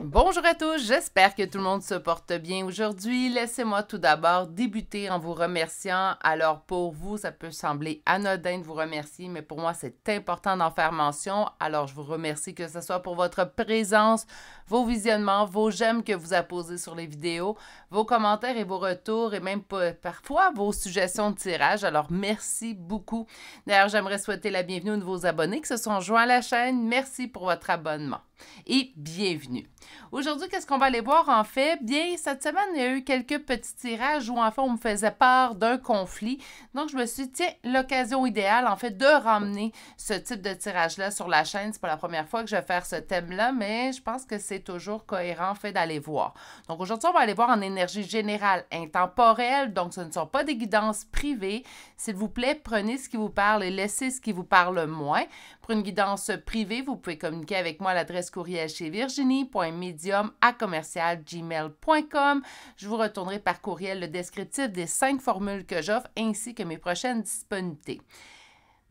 Bonjour à tous, j'espère que tout le monde se porte bien aujourd'hui. Laissez-moi tout d'abord débuter en vous remerciant. Alors pour vous, ça peut sembler anodin de vous remercier, mais pour moi, c'est important d'en faire mention. Alors je vous remercie que ce soit pour votre présence, vos visionnements, vos j'aime que vous apposez sur les vidéos, vos commentaires et vos retours et même parfois vos suggestions de tirage. Alors merci beaucoup. D'ailleurs, j'aimerais souhaiter la bienvenue aux nouveaux abonnés qui se sont joints à la chaîne. Merci pour votre abonnement et bienvenue. Aujourd'hui, qu'est-ce qu'on va aller voir en fait? Bien, cette semaine, il y a eu quelques petits tirages où en fait, on me faisait part d'un conflit. Donc, je me suis dit, tiens, l'occasion idéale en fait de ramener ce type de tirage-là sur la chaîne. C'est pas la première fois que je vais faire ce thème-là, mais je pense que c'est toujours cohérent en fait d'aller voir. Donc, aujourd'hui, on va aller voir en énergie générale intemporelle. Donc, ce ne sont pas des guidances privées. S'il vous plaît, prenez ce qui vous parle et laissez ce qui vous parle moins. Pour une guidance privée, vous pouvez communiquer avec moi à l'adresse courriel chez virginie.medium@gmail.com. Je vous retournerai par courriel le descriptif des 5 formules que j'offre ainsi que mes prochaines disponibilités.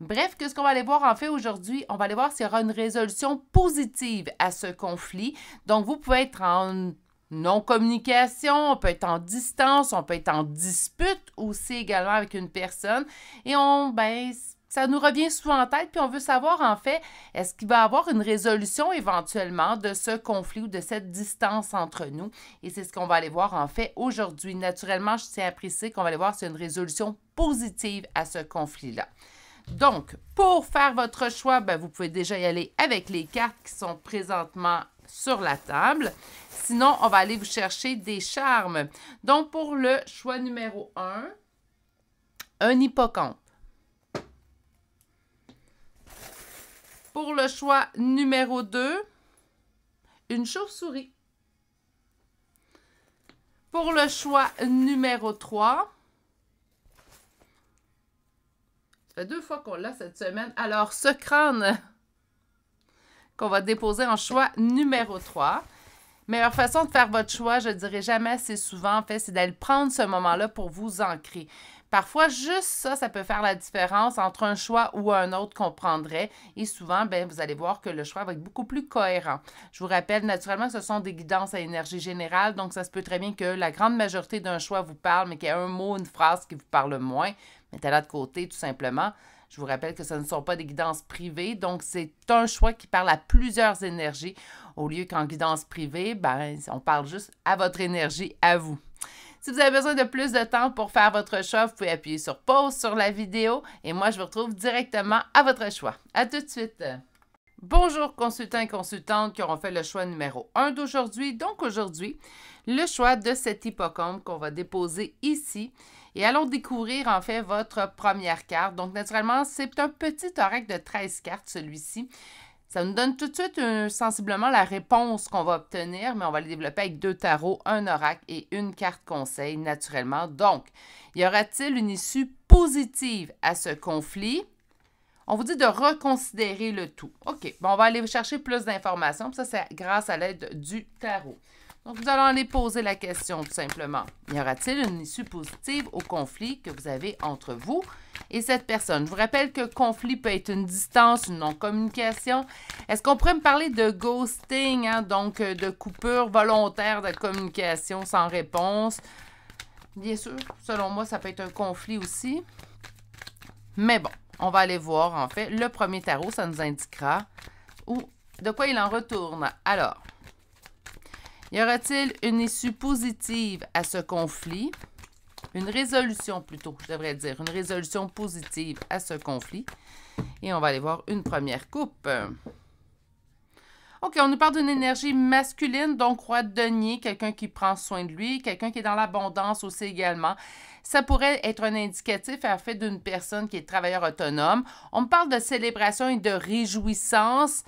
Bref, qu'est-ce qu'on va aller voir en fait aujourd'hui? On va aller voir s'il y aura une résolution positive à ce conflit. Donc, vous pouvez être en non-communication, on peut être en distance, on peut être en dispute aussi également avec une personne. Et ça nous revient souvent en tête, puis on veut savoir en fait, est-ce qu'il va y avoir une résolution éventuellement de ce conflit ou de cette distance entre nous? Et c'est ce qu'on va aller voir en fait aujourd'hui. Naturellement, je tiens à préciser qu'on va aller voir s'il y a une résolution positive à ce conflit-là. Donc, pour faire votre choix, vous pouvez déjà y aller avec les cartes qui sont présentement sur la table. Sinon, on va aller vous chercher des charmes. Donc, pour le choix numéro 1, un hippocampe. Pour le choix numéro 2, une chauve-souris. Pour le choix numéro 3, ça fait 2 fois qu'on l'a cette semaine. Alors, ce crâne qu'on va déposer en choix numéro 3. Meilleure façon de faire votre choix, je ne dirais jamais assez souvent, en fait, c'est d'aller prendre ce moment-là pour vous ancrer. Parfois, juste ça, ça peut faire la différence entre un choix ou un autre qu'on prendrait. Et souvent, vous allez voir que le choix va être beaucoup plus cohérent. Je vous rappelle, naturellement, ce sont des guidances à énergie générale. Donc, ça se peut très bien que la grande majorité d'un choix vous parle, mais qu'il y ait un mot, une phrase qui vous parle moins. Mettez-la de côté, tout simplement. Je vous rappelle que ce ne sont pas des guidances privées. Donc, c'est un choix qui parle à plusieurs énergies. Au lieu qu'en guidance privée, on parle juste à votre énergie, à vous. Si vous avez besoin de plus de temps pour faire votre choix, vous pouvez appuyer sur pause sur la vidéo et moi, je vous retrouve directement à votre choix. À tout de suite! Bonjour consultants et consultantes qui auront fait le choix numéro 1 d'aujourd'hui. Donc aujourd'hui, le choix de cet hippocampe qu'on va déposer ici. Et allons découvrir en fait votre première carte. Donc naturellement, c'est un petit oracle de 13 cartes celui-ci. Ça nous donne tout de suite sensiblement la réponse qu'on va obtenir, mais on va le développer avec 2 tarots, un oracle et une carte conseil, naturellement. Donc, y aura-t-il une issue positive à ce conflit? On vous dit de reconsidérer le tout. OK, on va aller chercher plus d'informations. Ça, c'est grâce à l'aide du tarot. Donc, nous allons aller poser la question tout simplement. Y aura-t-il une issue positive au conflit que vous avez entre vous et cette personne? Je vous rappelle que conflit peut être une distance, une non-communication. Est-ce qu'on pourrait me parler de ghosting, donc de coupure volontaire de communication sans réponse? Bien sûr, selon moi, ça peut être un conflit aussi. Mais bon, on va aller voir en fait. Le premier tarot, ça nous indiquera de quoi il en retourne. Alors, y aura-t-il une issue positive à ce conflit? Une résolution plutôt, je devrais dire. Une résolution positive à ce conflit. Et on va aller voir une première coupe. OK, on nous parle d'une énergie masculine, donc roi de denier, quelqu'un qui prend soin de lui, quelqu'un qui est dans l'abondance aussi également. Ça pourrait être un indicatif en fait d'une personne qui est travailleur autonome. On me parle de célébration et de réjouissance.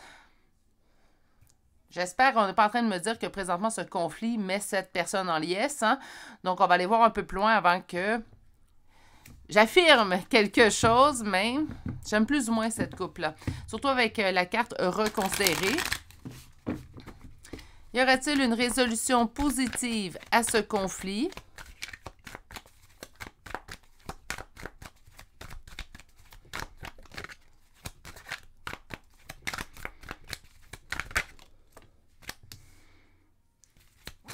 J'espère qu'on n'est pas en train de me dire que présentement, ce conflit met cette personne en liesse. Donc, on va aller voir un peu plus loin avant que j'affirme quelque chose, mais j'aime plus ou moins cette coupe-là. Surtout avec la carte reconsidérer. Y aura-t-il une résolution positive à ce conflit?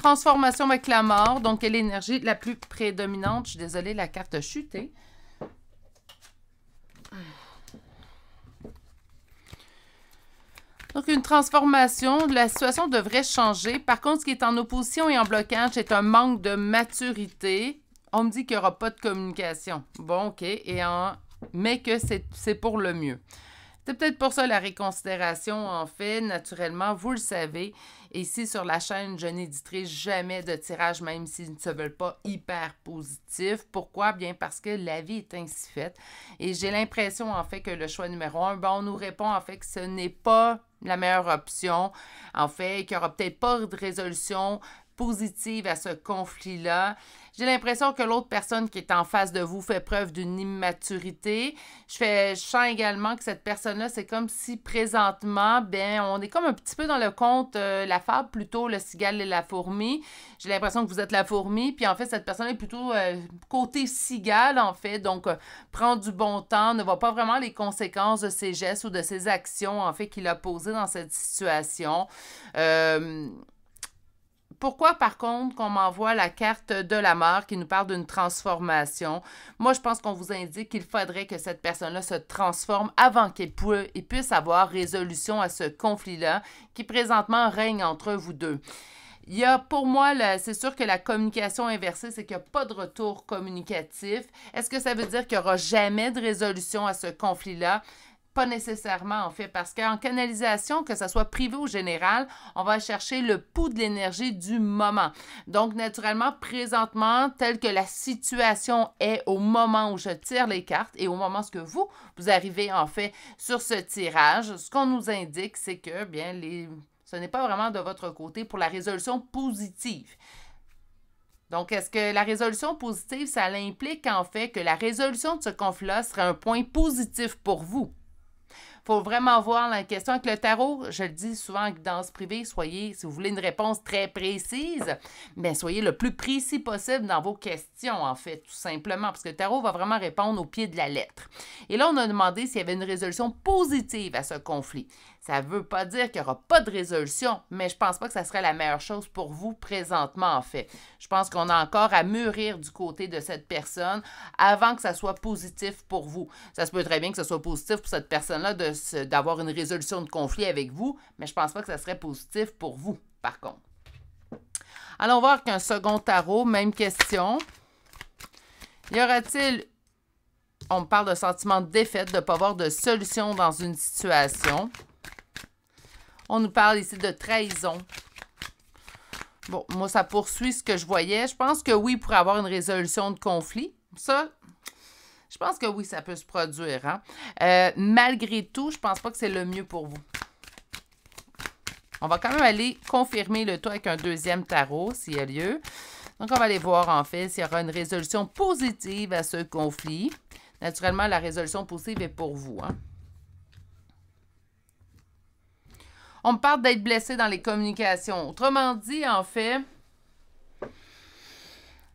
Transformation avec la mort. Donc, quelle est l'énergie la plus prédominante? Je suis désolée, la carte a chuté. Donc, une transformation, la situation devrait changer. Par contre, ce qui est en opposition et en blocage, c'est un manque de maturité. On me dit qu'il n'y aura pas de communication. Bon, OK. Mais que c'est pour le mieux. C'est peut-être pour ça la réconsidération, en fait, naturellement, vous le savez. Et ici, sur la chaîne, je n'éditerai jamais de tirage, même s'ils ne se veulent pas hyper positifs. Pourquoi? Bien parce que la vie est ainsi faite. Et j'ai l'impression, en fait, que le choix numéro 1, on nous répond, en fait, que ce n'est pas la meilleure option. En fait, qu'il n'y aura peut-être pas de résolution positive à ce conflit-là. J'ai l'impression que l'autre personne qui est en face de vous fait preuve d'une immaturité. Je sens également que cette personne-là, c'est comme si présentement, on est comme un petit peu dans le conte, la fable plutôt, le cigale et la fourmi. J'ai l'impression que vous êtes la fourmi, puis en fait, cette personne est plutôt côté cigale, en fait. Donc, prend du bon temps, ne voit pas vraiment les conséquences de ses gestes ou de ses actions, en fait, qu'il a posées dans cette situation. Pourquoi, par contre, qu'on m'envoie la carte de la mort qui nous parle d'une transformation? Moi, je pense qu'on vous indique qu'il faudrait que cette personne-là se transforme avant qu'elle puisse avoir résolution à ce conflit-là qui présentement règne entre vous deux. Il y a, pour moi, c'est sûr que la communication inversée, c'est qu'il n'y a pas de retour communicatif. Est-ce que ça veut dire qu'il n'y aura jamais de résolution à ce conflit-là? Pas nécessairement, en fait, parce qu'en canalisation, que ce soit privé ou général, on va chercher le pouls de l'énergie du moment. Donc, naturellement, présentement, tel que la situation est au moment où je tire les cartes et au moment où vous arrivez, en fait, sur ce tirage, ce qu'on nous indique, c'est que, ce n'est pas vraiment de votre côté pour la résolution positive. Donc, est-ce que la résolution positive, ça implique, en fait, que la résolution de ce conflit-là serait un point positif pour vous? Il faut vraiment voir la question avec le tarot. Je le dis souvent en guidance privée, soyez, si vous voulez une réponse très précise, bien, soyez le plus précis possible dans vos questions, en fait, tout simplement, parce que le tarot va vraiment répondre au pied de la lettre. Et là, on a demandé s'il y avait une résolution positive à ce conflit. Ça ne veut pas dire qu'il n'y aura pas de résolution, mais je ne pense pas que ça serait la meilleure chose pour vous présentement, en fait. Je pense qu'on a encore à mûrir du côté de cette personne avant que ça soit positif pour vous. Ça se peut très bien que ce soit positif pour cette personne-là d'avoir une résolution de conflit avec vous, mais je ne pense pas que ça serait positif pour vous, par contre. Allons voir qu'un second tarot, même question. Y aura-t-il, on me parle de sentiment de défaite, de ne pas avoir de solution dans une situation. On nous parle ici de trahison. Bon, moi, ça poursuit ce que je voyais. Je pense que oui, pour avoir une résolution de conflit. Ça, je pense que oui, ça peut se produire. Hein? Malgré tout, je pense pas que c'est le mieux pour vous. On va quand même aller confirmer le tout avec un deuxième tarot, s'il y a lieu. Donc, on va aller voir, en fait, s'il y aura une résolution positive à ce conflit. Naturellement, la résolution positive est pour vous. Hein? On me parle d'être blessé dans les communications. Autrement dit, en fait,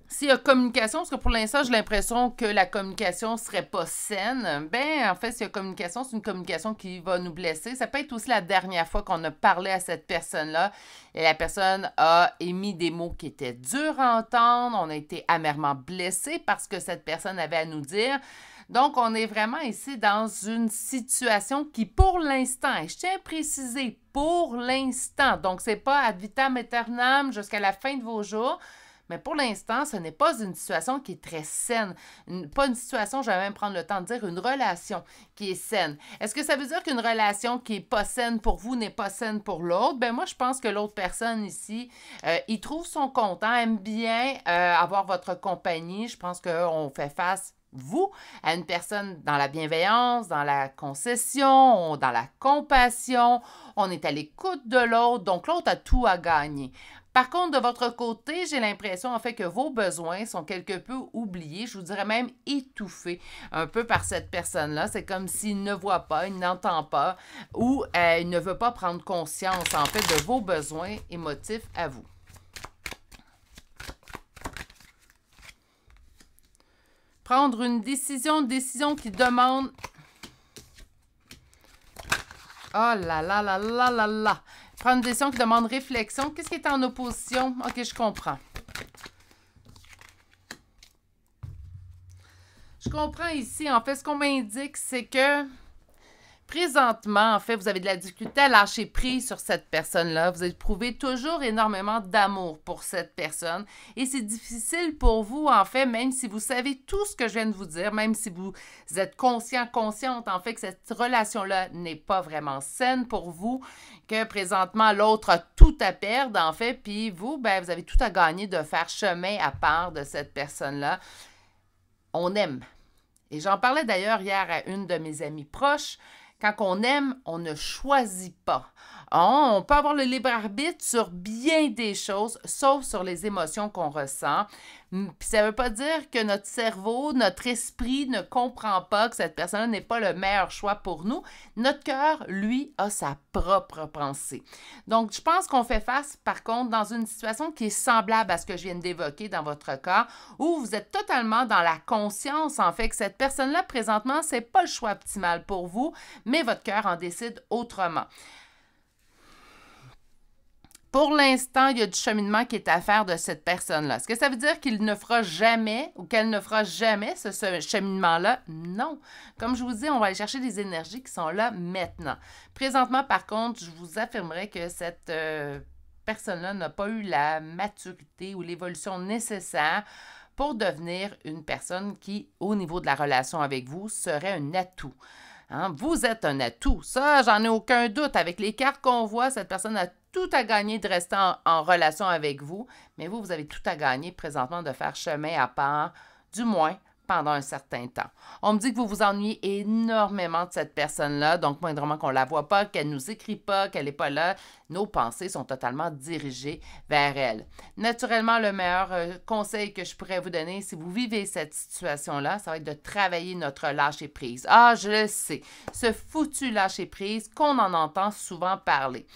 s'il y a communication, parce que pour l'instant, j'ai l'impression que la communication ne serait pas saine, en fait, s'il y a communication, c'est une communication qui va nous blesser. Ça peut être aussi la dernière fois qu'on a parlé à cette personne-là et la personne a émis des mots qui étaient durs à entendre. On a été amèrement blessés parce que cette personne avait à nous dire. Donc, on est vraiment ici dans une situation qui, pour l'instant, et je tiens à préciser, pour l'instant, donc c'est pas ad vitam aeternam jusqu'à la fin de vos jours, mais pour l'instant, ce n'est pas une situation qui est très saine. Pas une situation, je vais même prendre le temps de dire, une relation qui est saine. Est-ce que ça veut dire qu'une relation qui n'est pas saine pour vous n'est pas saine pour l'autre? Moi, je pense que l'autre personne ici, il trouve son compte, aime bien avoir votre compagnie. Je pense qu'on fait face vous, à une personne dans la bienveillance, dans la concession, dans la compassion, on est à l'écoute de l'autre, donc l'autre a tout à gagner. Par contre, de votre côté, j'ai l'impression en fait que vos besoins sont quelque peu oubliés, je vous dirais même étouffés un peu par cette personne-là. C'est comme s'il ne voit pas, il n'entend pas ou il ne veut pas prendre conscience en fait de vos besoins émotifs à vous. Prendre une décision qui demande... Oh là là là là là là! Prendre une décision qui demande réflexion. Qu'est-ce qui est en opposition? OK, je comprends. Je comprends ici. En fait, ce qu'on m'indique, c'est que présentement, en fait, vous avez de la difficulté à lâcher prise sur cette personne-là. Vous éprouvez toujours énormément d'amour pour cette personne. Et c'est difficile pour vous, en fait, même si vous savez tout ce que je viens de vous dire, même si vous êtes consciente, en fait, que cette relation-là n'est pas vraiment saine pour vous, que présentement, l'autre a tout à perdre, en fait, puis vous, ben, vous avez tout à gagner de faire chemin à part de cette personne-là. On aime. Et j'en parlais d'ailleurs hier à une de mes amies proches. Quand on aime, on ne choisit pas. On peut avoir le libre arbitre sur bien des choses, sauf sur les émotions qu'on ressent. Puis ça ne veut pas dire que notre cerveau, notre esprit ne comprend pas que cette personne n'est pas le meilleur choix pour nous. Notre cœur, lui, a sa propre pensée. Donc, je pense qu'on fait face, par contre, dans une situation qui est semblable à ce que je viens d'évoquer dans votre cas, où vous êtes totalement dans la conscience, en fait, que cette personne-là, présentement, ce n'est pas le choix optimal pour vous, mais votre cœur en décide autrement. Pour l'instant, il y a du cheminement qui est à faire de cette personne-là. Est-ce que ça veut dire qu'il ne fera jamais ou qu'elle ne fera jamais ce cheminement-là? Non. Comme je vous dis, on va aller chercher des énergies qui sont là maintenant. Présentement, par contre, je vous affirmerai que cette personne-là n'a pas eu la maturité ou l'évolution nécessaire pour devenir une personne qui, au niveau de la relation avec vous, serait un atout. Hein? Vous êtes un atout. Ça, j'en ai aucun doute. Avec les cartes qu'on voit, cette personne a tout à gagner de rester en relation avec vous, mais vous avez tout à gagner présentement de faire chemin à part, du moins pendant un certain temps. On me dit que vous vous ennuyez énormément de cette personne-là, donc moindrement qu'on ne la voit pas, qu'elle ne nous écrit pas, qu'elle n'est pas là, nos pensées sont totalement dirigées vers elle. Naturellement, le meilleur conseil que je pourrais vous donner, si vous vivez cette situation-là, ça va être de travailler notre lâcher-prise. Ah, je le sais, ce foutu lâcher-prise qu'on en entend souvent parler.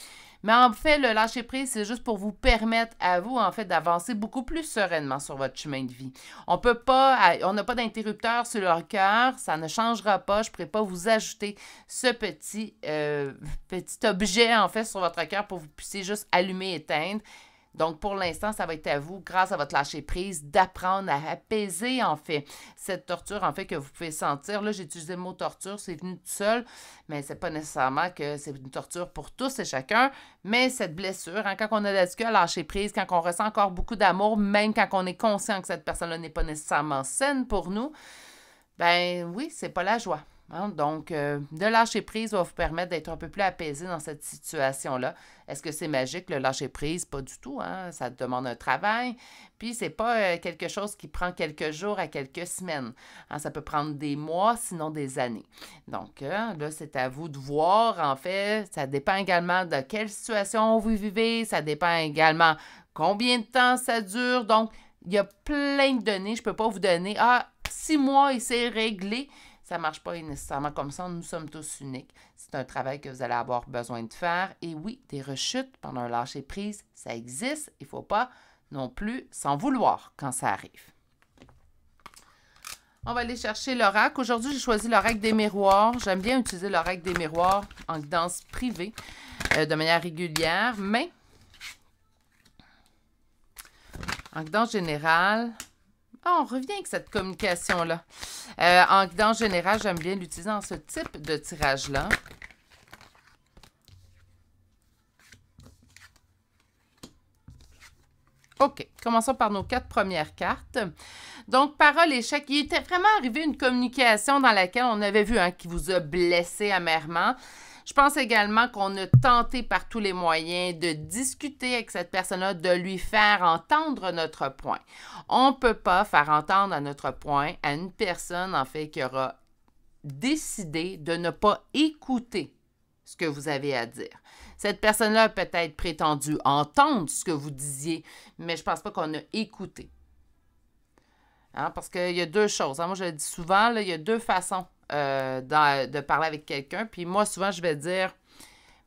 Mais en fait, le lâcher-prise, c'est juste pour vous permettre à vous, en fait, d'avancer beaucoup plus sereinement sur votre chemin de vie. On n'a pas d'interrupteur sur leur cœur, ça ne changera pas. Je ne pourrais pas vous ajouter ce petit objet, en fait, sur votre cœur pour que vous puissiez juste allumer et éteindre. Donc, pour l'instant, ça va être à vous, grâce à votre lâcher-prise, d'apprendre à apaiser, en fait, cette torture, en fait, que vous pouvez sentir. Là, j'ai utilisé le mot torture, c'est venu tout seul, mais c'est pas nécessairement que c'est une torture pour tous et chacun, mais cette blessure, hein, quand on a la à lâcher-prise, quand on ressent encore beaucoup d'amour, même quand on est conscient que cette personne-là n'est pas nécessairement saine pour nous, ben oui, c'est pas la joie. Hein? Donc, de lâcher-prise va vous permettre d'être un peu plus apaisé dans cette situation-là. Est-ce que c'est magique, le lâcher-prise? Pas du tout. Hein? Ça demande un travail. Puis, c'est pas quelque chose qui prend quelques jours à quelques semaines. Hein? Ça peut prendre des mois, sinon des années. Donc, là, c'est à vous de voir. En fait, ça dépend également de quelle situation vous vivez. Ça dépend également combien de temps ça dure. Donc, il y a plein de données. Je ne peux pas vous donner, 6 mois et c'est réglé. Ça ne marche pas nécessairement comme ça. Nous sommes tous uniques. C'est un travail que vous allez avoir besoin de faire. Et oui, des rechutes pendant un lâcher-prise, ça existe. Il ne faut pas non plus s'en vouloir quand ça arrive. On va aller chercher l'oracle. Aujourd'hui, j'ai choisi l'oracle des miroirs. J'aime bien utiliser l'oracle des miroirs en guidance privée de manière régulière, mais en guidance générale, on revient avec cette communication-là. En guidance générale, j'aime bien l'utiliser dans ce type de tirage-là. OK, commençons par nos 4 premières cartes. Donc, parole échec. Il était vraiment arrivé une communication dans laquelle on avait vu qui vous a blessé amèrement. Je pense également qu'on a tenté par tous les moyens de discuter avec cette personne-là, de lui faire entendre notre point. On ne peut pas faire entendre à notre point à une personne, en fait, qui aura décidé de ne pas écouter ce que vous avez à dire. Cette personne-là a peut-être prétendu entendre ce que vous disiez, mais je ne pense pas qu'on a écouté. Hein, parce qu'il y a deux choses. Hein. Moi, je le dis souvent, là, il y a deux façons de parler avec quelqu'un. Puis moi, souvent, je vais dire,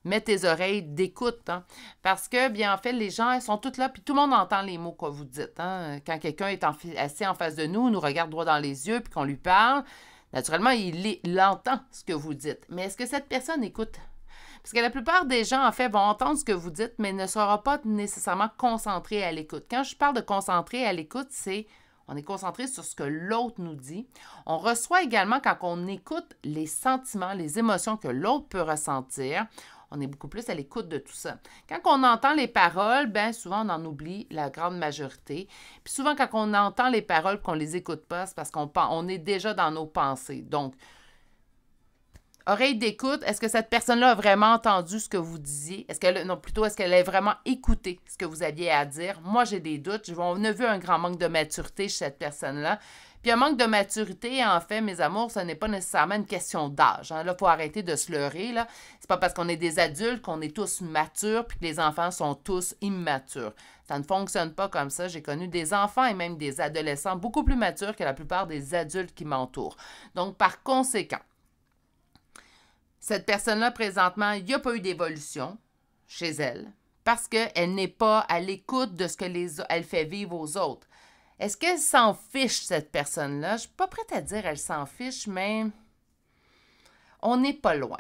mets tes oreilles d'écoute. Hein, parce que, bien en fait, les gens, ils sont tous là, puis tout le monde entend les mots que vous dites. Hein. Quand quelqu'un est assis en face de nous, nous regarde droit dans les yeux, puis qu'on lui parle, naturellement, il entend ce que vous dites. Mais est-ce que cette personne écoute? Parce que la plupart des gens, en fait, vont entendre ce que vous dites, mais ne seront pas nécessairement concentrés à l'écoute. Quand je parle de concentré à l'écoute, c'est on est concentré sur ce que l'autre nous dit. On reçoit également, quand on écoute les sentiments, les émotions que l'autre peut ressentir, on est beaucoup plus à l'écoute de tout ça. Quand on entend les paroles, bien souvent on en oublie la grande majorité. Puis souvent quand on entend les paroles qu'on ne les écoute pas, c'est parce qu'on est déjà dans nos pensées. Donc, oreille d'écoute, est-ce que cette personne-là a vraiment entendu ce que vous disiez? Est-ce qu'elle a vraiment écouté ce que vous aviez à dire? Moi, j'ai des doutes. On a vu un grand manque de maturité chez cette personne-là. Puis un manque de maturité, en fait, mes amours, ce n'est pas nécessairement une question d'âge. Hein. Là, il faut arrêter de se leurrer. Là. C'est pas parce qu'on est des adultes qu'on est tous matures puis que les enfants sont tous immatures. Ça ne fonctionne pas comme ça. J'ai connu des enfants et même des adolescents beaucoup plus matures que la plupart des adultes qui m'entourent. Donc, par conséquent, cette personne-là, présentement, il n'y a pas eu d'évolution chez elle parce qu'elle n'est pas à l'écoute de ce qu'elle fait vivre aux autres. Est-ce qu'elle s'en fiche, cette personne-là? Je ne suis pas prête à dire qu'elle s'en fiche, mais on n'est pas loin.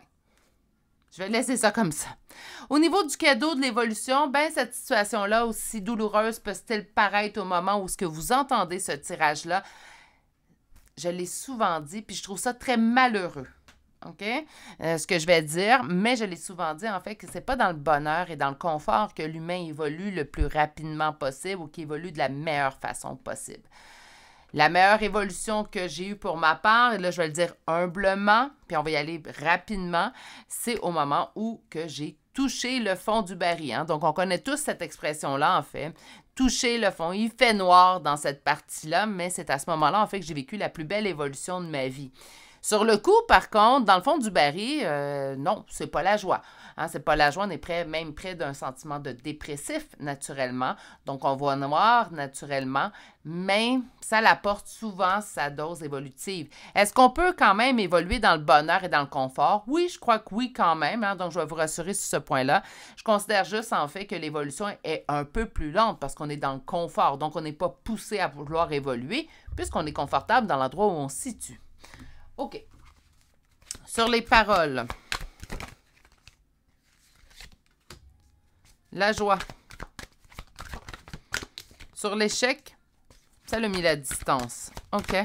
Je vais laisser ça comme ça. Au niveau du cadeau de l'évolution, ben cette situation-là, aussi douloureuse peut-elle paraître au moment où ce que vous entendez ce tirage-là, je l'ai souvent dit, puis je trouve ça très malheureux. OK? Ce que je vais dire, mais je l'ai souvent dit, en fait, que c'est pas dans le bonheur et dans le confort que l'humain évolue le plus rapidement possible ou qu'il évolue de la meilleure façon possible. La meilleure évolution que j'ai eue pour ma part, et là, je vais le dire humblement, puis on va y aller rapidement, c'est au moment où que j'ai touché le fond du baril. Hein? Donc, on connaît tous cette expression-là, en fait. Toucher le fond. Il fait noir dans cette partie-là, mais c'est à ce moment-là, en fait, que j'ai vécu la plus belle évolution de ma vie. Sur le coup, par contre, dans le fond du baril, non, c'est pas la joie. Hein, c'est pas la joie, on est même près d'un sentiment de dépressif, naturellement. Donc, on voit noir, naturellement, mais ça apporte souvent sa dose évolutive. Est-ce qu'on peut quand même évoluer dans le bonheur et dans le confort? Oui, je crois que oui, quand même. Hein, donc, je vais vous rassurer sur ce point-là. Je considère juste, en fait, que l'évolution est un peu plus lente parce qu'on est dans le confort. Donc, on n'est pas poussé à vouloir évoluer puisqu'on est confortable dans l'endroit où on se situe. OK. Sur les paroles. La joie. Sur l'échec, ça l'a mis la distance. OK.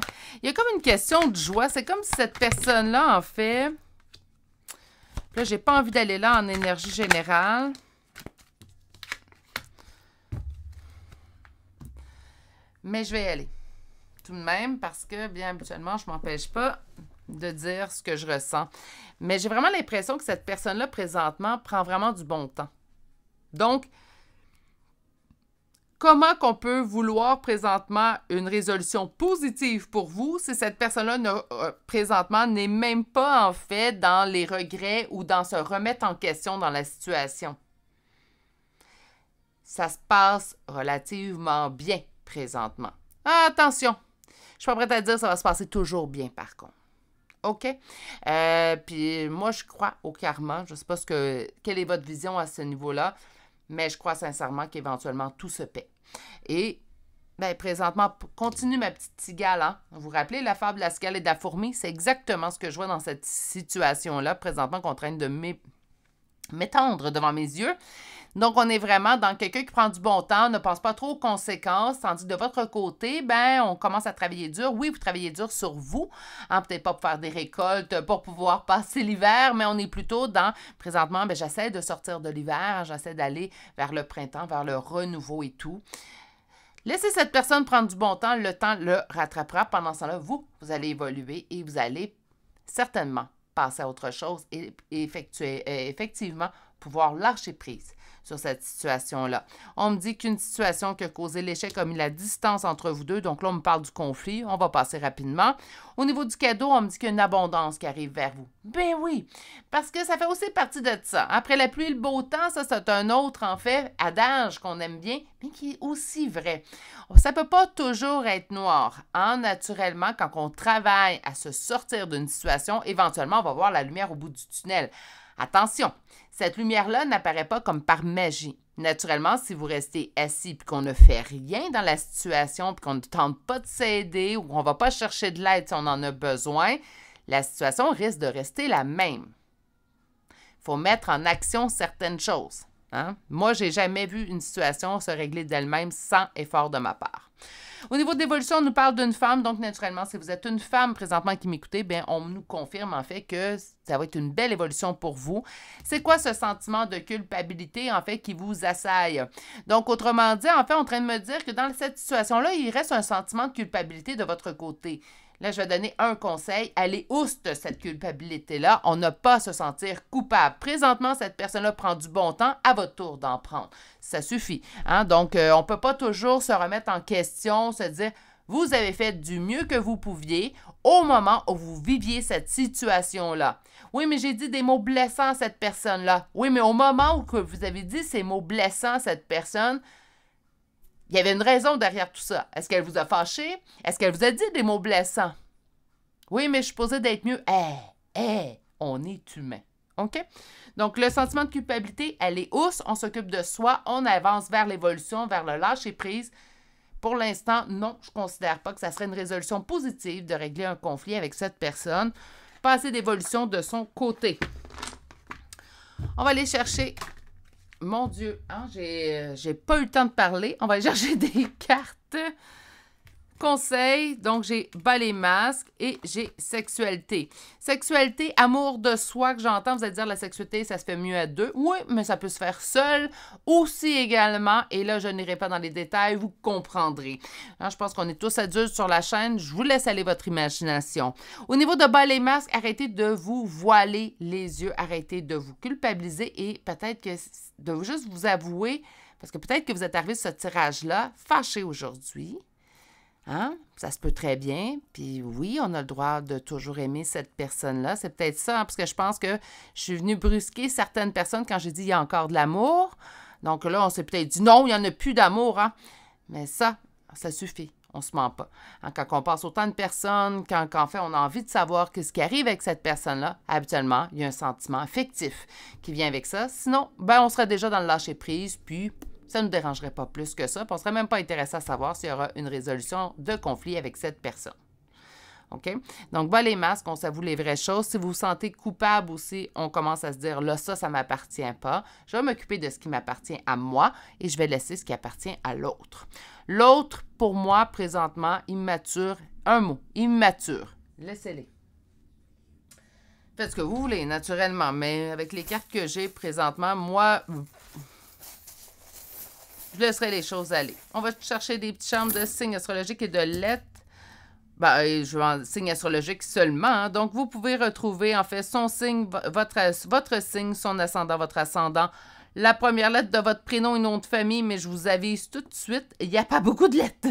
Il y a comme une question de joie. C'est comme si cette personne-là, en fait... Là, j'ai pas envie d'aller là en énergie générale. Mais je vais y aller. Tout de même, parce que, bien habituellement, je ne m'empêche pas de dire ce que je ressens. Mais j'ai vraiment l'impression que cette personne-là, présentement, prend vraiment du bon temps. Donc, comment qu'on peut vouloir présentement une résolution positive pour vous si cette personne-là, présentement, n'est même pas, en fait, dans les regrets ou dans se remettre en question dans la situation? Ça se passe relativement bien, présentement. Attention! Je suis pas prête à dire que ça va se passer toujours bien, par contre. OK? Puis moi, je crois au karma. Je ne sais pas quelle est votre vision à ce niveau-là, mais je crois sincèrement qu'éventuellement, tout se paie. Et, bien, présentement, continue ma petite cigale. Hein? Vous vous rappelez la fable de la cigale et de la fourmi? C'est exactement ce que je vois dans cette situation-là, présentement, qu'on traîne de m'étendre devant mes yeux. Donc, on est vraiment dans quelqu'un qui prend du bon temps, ne pense pas trop aux conséquences, tandis que de votre côté, ben, on commence à travailler dur. Oui, vous travaillez dur sur vous, hein, peut-être pas pour faire des récoltes, pour pouvoir passer l'hiver, mais on est plutôt dans, présentement, ben, j'essaie de sortir de l'hiver, j'essaie d'aller vers le printemps, vers le renouveau et tout. Laissez cette personne prendre du bon temps le rattrapera. Pendant ce temps-là, vous allez évoluer et vous allez certainement passer à autre chose et effectivement pouvoir lâcher prise sur cette situation-là. On me dit qu'une situation qui a causé l'échec a mis la distance entre vous deux. Donc là, on me parle du conflit. On va passer rapidement. Au niveau du cadeau, on me dit qu'il y a une abondance qui arrive vers vous. Ben oui, parce que ça fait aussi partie de ça. Après la pluie et le beau temps, ça, c'est un autre, en fait, adage qu'on aime bien, mais qui est aussi vrai. Ça ne peut pas toujours être noir. Hein? Naturellement, quand on travaille à se sortir d'une situation, éventuellement, on va voir la lumière au bout du tunnel. Attention, cette lumière-là n'apparaît pas comme par magie. Naturellement, si vous restez assis et qu'on ne fait rien dans la situation, puis qu'on ne tente pas de s'aider ou qu'on ne va pas chercher de l'aide si on en a besoin, la situation risque de rester la même. Il faut mettre en action certaines choses. Hein? Moi, j'ai jamais vu une situation se régler d'elle-même sans effort de ma part. Au niveau de l'évolution, on nous parle d'une femme, donc naturellement, si vous êtes une femme présentement qui m'écoutez, bien, on nous confirme en fait que ça va être une belle évolution pour vous. C'est quoi ce sentiment de culpabilité en fait qui vous assaille? Donc, autrement dit, en fait, on est en train de me dire que dans cette situation-là, il reste un sentiment de culpabilité de votre côté. Là, je vais donner un conseil. Allez ouste cette culpabilité-là. On n'a pas à se sentir coupable. Présentement, cette personne-là prend du bon temps. À votre tour d'en prendre. Ça suffit. Hein? Donc, on ne peut pas toujours se remettre en question, se dire « Vous avez fait du mieux que vous pouviez au moment où vous viviez cette situation-là. » Oui, mais j'ai dit des mots blessants à cette personne-là. Oui, mais au moment où vous avez dit ces mots blessants à cette personne, il y avait une raison derrière tout ça. Est-ce qu'elle vous a fâché? Est-ce qu'elle vous a dit des mots blessants? Oui, mais je suis supposée d'être mieux. On est humain. OK? Donc, le sentiment de culpabilité, elle est housse. On s'occupe de soi. On avance vers l'évolution, vers le lâcher-prise. Pour l'instant, non, je ne considère pas que ça serait une résolution positive de régler un conflit avec cette personne. Pas assez d'évolution de son côté. On va aller chercher... Mon Dieu, hein, j'ai pas eu le temps de parler. On va aller chercher des cartes. Conseils, donc j'ai bas les masques et j'ai sexualité. Sexualité, amour de soi que j'entends, vous allez dire la sexualité, ça se fait mieux à deux. Oui, mais ça peut se faire seul aussi également. Et là, je n'irai pas dans les détails, vous comprendrez. Hein, je pense qu'on est tous adultes sur la chaîne. Je vous laisse aller votre imagination. Au niveau de bas les masques, arrêtez de vous voiler les yeux, arrêtez de vous culpabiliser et peut-être que de juste vous avouer, parce que peut-être que vous êtes arrivé sur ce tirage-là, fâché aujourd'hui. Hein? Ça se peut très bien. Puis oui, on a le droit de toujours aimer cette personne-là. C'est peut-être ça, hein, parce que je pense que je suis venue brusquer certaines personnes quand j'ai dit « il y a encore de l'amour ». Donc là, on s'est peut-être dit « non, il n'y en a plus d'amour hein? ». Mais ça suffit. On ne se ment pas. Hein, quand on passe autant de personnes, quand en fait on a envie de savoir ce qui arrive avec cette personne-là, habituellement, il y a un sentiment affectif qui vient avec ça. Sinon, ben, on serait déjà dans le lâcher-prise, puis... ça ne nous dérangerait pas plus que ça. Puis on ne serait même pas intéressé à savoir s'il y aura une résolution de conflit avec cette personne. OK? Donc, bas les masques, on s'avoue les vraies choses. Si vous vous sentez coupable aussi, on commence à se dire, là, ça ne m'appartient pas. Je vais m'occuper de ce qui m'appartient à moi et je vais laisser ce qui appartient à l'autre. L'autre, pour moi, présentement, immature. Un mot, immature. Laissez-les. Faites ce que vous voulez, naturellement. Mais avec les cartes que j'ai présentement, moi... je laisserai les choses aller. On va chercher des petites chambres de signes astrologiques et de lettres. Ben, je vais en signe astrologique seulement. Hein. Donc, vous pouvez retrouver, en fait, son signe, votre signe, son ascendant, votre ascendant, la première lettre de votre prénom et nom de famille, mais je vous avise tout de suite, il n'y a pas beaucoup de lettres.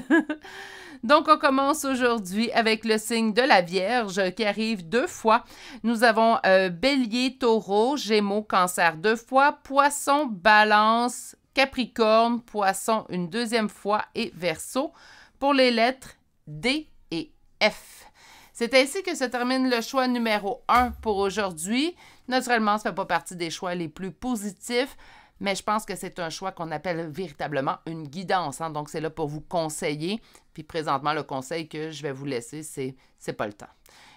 Donc, on commence aujourd'hui avec le signe de la Vierge qui arrive 2 fois. Nous avons Bélier, Taureau, Gémeaux, Cancer 2 fois, Poisson, Balance, Capricorne, Poisson une 2e fois et Verseau pour les lettres D et F. C'est ainsi que se termine le choix numéro 1 pour aujourd'hui. Naturellement, ça ne fait pas partie des choix les plus positifs, mais je pense que c'est un choix qu'on appelle véritablement une guidance. Hein? Donc, c'est là pour vous conseiller. Puis présentement, le conseil que je vais vous laisser, c'est pas le temps.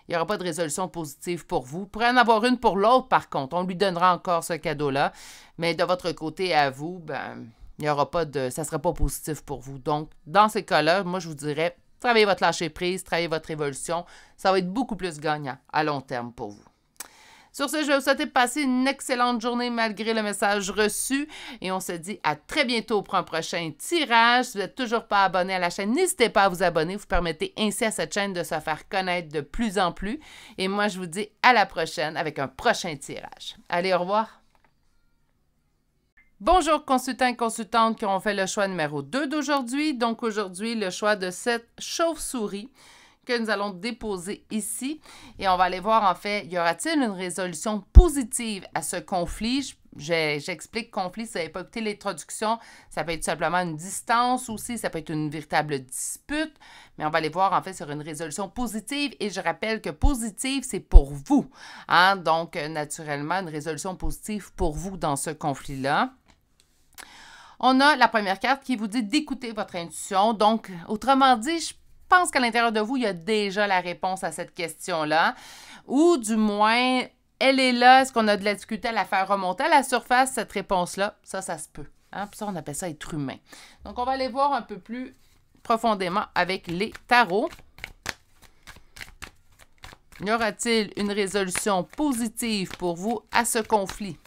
Il n'y aura pas de résolution positive pour vous. Vous pourrez en avoir une pour l'autre, par contre. On lui donnera encore ce cadeau-là. Mais de votre côté à vous, ben, il n'y aura pas de... ça ne sera pas positif pour vous. Donc, dans ces cas-là, moi, je vous dirais, travaillez votre lâcher-prise, travaillez votre évolution. Ça va être beaucoup plus gagnant à long terme pour vous. Sur ce, je vais vous souhaiter de passer une excellente journée malgré le message reçu. Et on se dit à très bientôt pour un prochain tirage. Si vous n'êtes toujours pas abonné à la chaîne, n'hésitez pas à vous abonner. Vous permettez ainsi à cette chaîne de se faire connaître de plus en plus. Et moi, je vous dis à la prochaine avec un prochain tirage. Allez, au revoir. Bonjour consultants et consultantes qui ont fait le choix numéro 2 d'aujourd'hui. Donc aujourd'hui, le choix de cette chauve-souris que nous allons déposer ici. Et on va aller voir, en fait, y aura-t-il une résolution positive à ce conflit? J'explique conflit, si vous n'avez pas écouté l'introduction, ça peut être simplement une distance aussi, ça peut être une véritable dispute, mais on va aller voir, en fait, sur une résolution positive. Et je rappelle que positive, c'est pour vous. Hein? Donc, naturellement, une résolution positive pour vous dans ce conflit-là. On a la première carte qui vous dit d'écouter votre intuition. Donc, autrement dit, je pense qu'à l'intérieur de vous, il y a déjà la réponse à cette question-là. Ou du moins, elle est là. Est-ce qu'on a de la difficulté à la faire remonter à la surface, cette réponse-là? Ça se peut. Hein? Puis ça, on appelle ça être humain. Donc, on va aller voir un peu plus profondément avec les tarots. Y aura-t-il une résolution positive pour vous à ce conflit?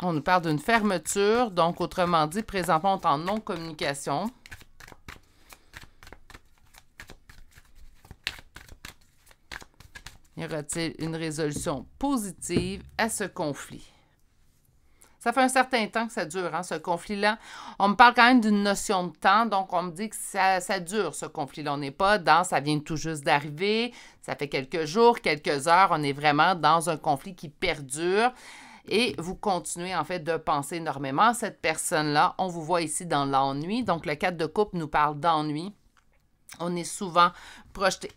On nous parle d'une fermeture, donc autrement dit, présentement, on est en non-communication. Y aura-t-il une résolution positive à ce conflit? Ça fait un certain temps que ça dure, hein, ce conflit-là. On me parle quand même d'une notion de temps, donc on me dit que ça dure, ce conflit-là. On n'est pas dans « ça vient tout juste d'arriver », ça fait quelques jours, quelques heures, on est vraiment dans un conflit qui perdure. Et vous continuez en fait de penser énormément à cette personne-là. On vous voit ici dans l'ennui. Donc, le 4 de coupe nous parle d'ennui. On est souvent projeté,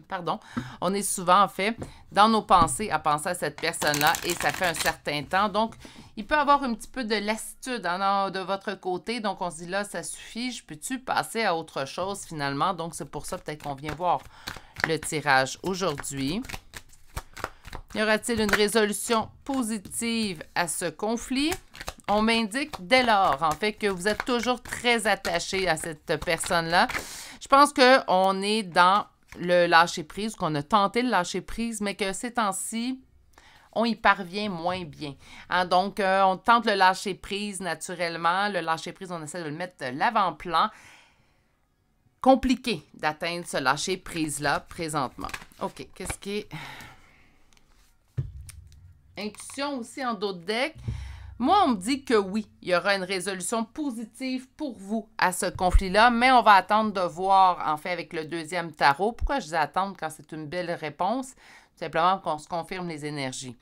pardon, on est souvent en fait dans nos pensées à penser à cette personne-là et ça fait un certain temps. Donc, il peut y avoir un petit peu de lassitude de votre côté. Donc, on se dit là, ça suffit, je peux-tu passer à autre chose finalement? Donc, c'est pour ça peut-être qu'on vient voir le tirage aujourd'hui. Y aura-t-il une résolution positive à ce conflit? On m'indique dès lors, en fait, que vous êtes toujours très attaché à cette personne-là. Je pense qu'on est dans le lâcher-prise, qu'on a tenté le lâcher-prise, mais que ces temps-ci, on y parvient moins bien. Hein? Donc, on tente le lâcher-prise naturellement. Le lâcher-prise, on essaie de le mettre de l'avant-plan. Compliqué d'atteindre ce lâcher-prise-là présentement. OK, qu'est-ce qui est... Intuition aussi en dos de deck. Moi, on me dit que oui, il y aura une résolution positive pour vous à ce conflit-là, mais on va attendre de voir, en fait, avec le deuxième tarot. Pourquoi je dis attendre quand c'est une belle réponse? Tout simplement qu'on se confirme les énergies.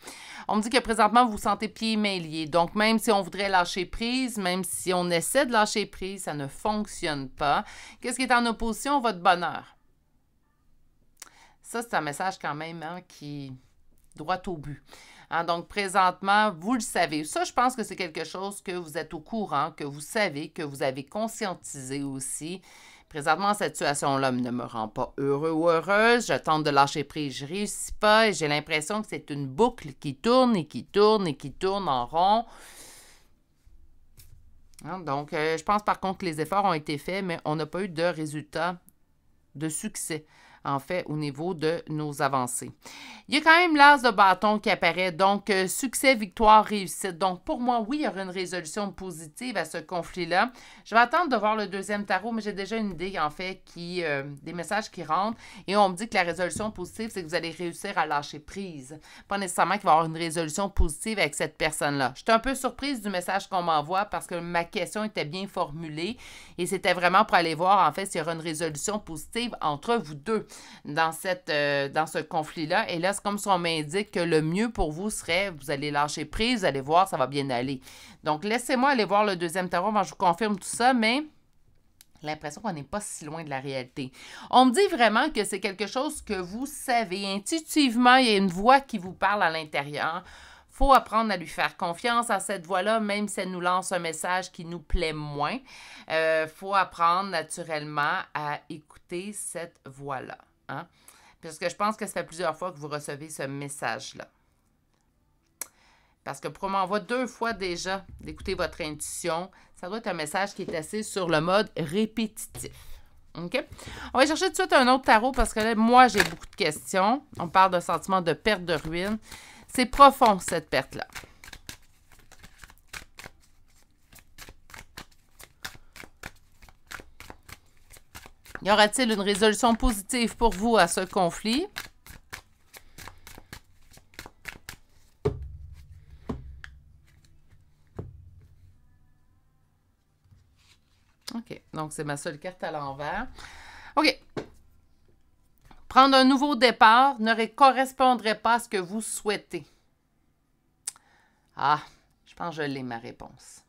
On me dit que présentement, vous vous sentez pieds et mains liés. Donc, même si on voudrait lâcher prise, même si on essaie de lâcher prise, ça ne fonctionne pas. Qu'est-ce qui est en opposition? Votre bonheur. Ça, c'est un message quand même hein, qui droit au but. Hein, donc, présentement, vous le savez. Ça, je pense que c'est quelque chose que vous êtes au courant, que vous savez, que vous avez conscientisé aussi. Présentement, cette situation-là ne me rend pas heureux ou heureuse. Je tente de lâcher prise, je ne réussis pas. Et j'ai l'impression que c'est une boucle qui tourne et qui tourne et qui tourne en rond. Hein, donc, je pense par contre que les efforts ont été faits, mais on n'a pas eu de résultat de succès. En fait, au niveau de nos avancées. Il y a quand même l'as de bâton qui apparaît, donc succès, victoire, réussite. Donc, pour moi, oui, il y aura une résolution positive à ce conflit-là. Je vais attendre de voir le deuxième tarot, mais j'ai déjà une idée, en fait, des messages qui rentrent. Et on me dit que la résolution positive, c'est que vous allez réussir à lâcher prise. Pas nécessairement qu'il va y avoir une résolution positive avec cette personne-là. J'étais un peu surprise du message qu'on m'envoie parce que ma question était bien formulée et c'était vraiment pour aller voir, en fait, s'il y aura une résolution positive entre vous deux dans ce conflit-là. Et là, c'est comme si on m'indique que le mieux pour vous serait, vous allez lâcher prise, vous allez voir, ça va bien aller. Donc, laissez-moi aller voir le deuxième tarot avant que je vous confirme tout ça, mais j'ai l'impression qu'on n'est pas si loin de la réalité. On me dit vraiment que c'est quelque chose que vous savez. Intuitivement, il y a une voix qui vous parle à l'intérieur. Il faut apprendre à lui faire confiance à cette voix-là, même si elle nous lance un message qui nous plaît moins. Il faut apprendre naturellement à écouter cette voix-là. Hein? Parce que je pense que ça fait plusieurs fois que vous recevez ce message-là. Parce que pour m'envoie 2 fois déjà d'écouter votre intuition, ça doit être un message qui est assez sur le mode répétitif. OK? On va chercher tout de suite un autre tarot parce que là, moi, j'ai beaucoup de questions. On parle d'un sentiment de perte de ruine. C'est profond, cette perte-là. Y aura-t-il une résolution positive pour vous à ce conflit? OK, donc c'est ma seule carte à l'envers. OK. Prendre un nouveau départ ne correspondrait pas à ce que vous souhaitez. Ah, je pense que je l'ai, ma réponse.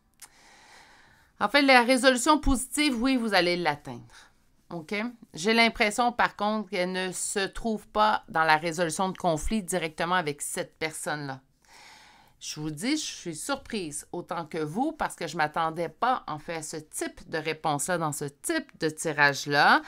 En fait, la résolution positive, oui, vous allez l'atteindre. OK? J'ai l'impression, par contre, qu'elle ne se trouve pas dans la résolution de conflit directement avec cette personne-là. Je vous dis, je suis surprise autant que vous parce que je ne m'attendais pas, en fait, à ce type de réponse-là dans ce type de tirage-là.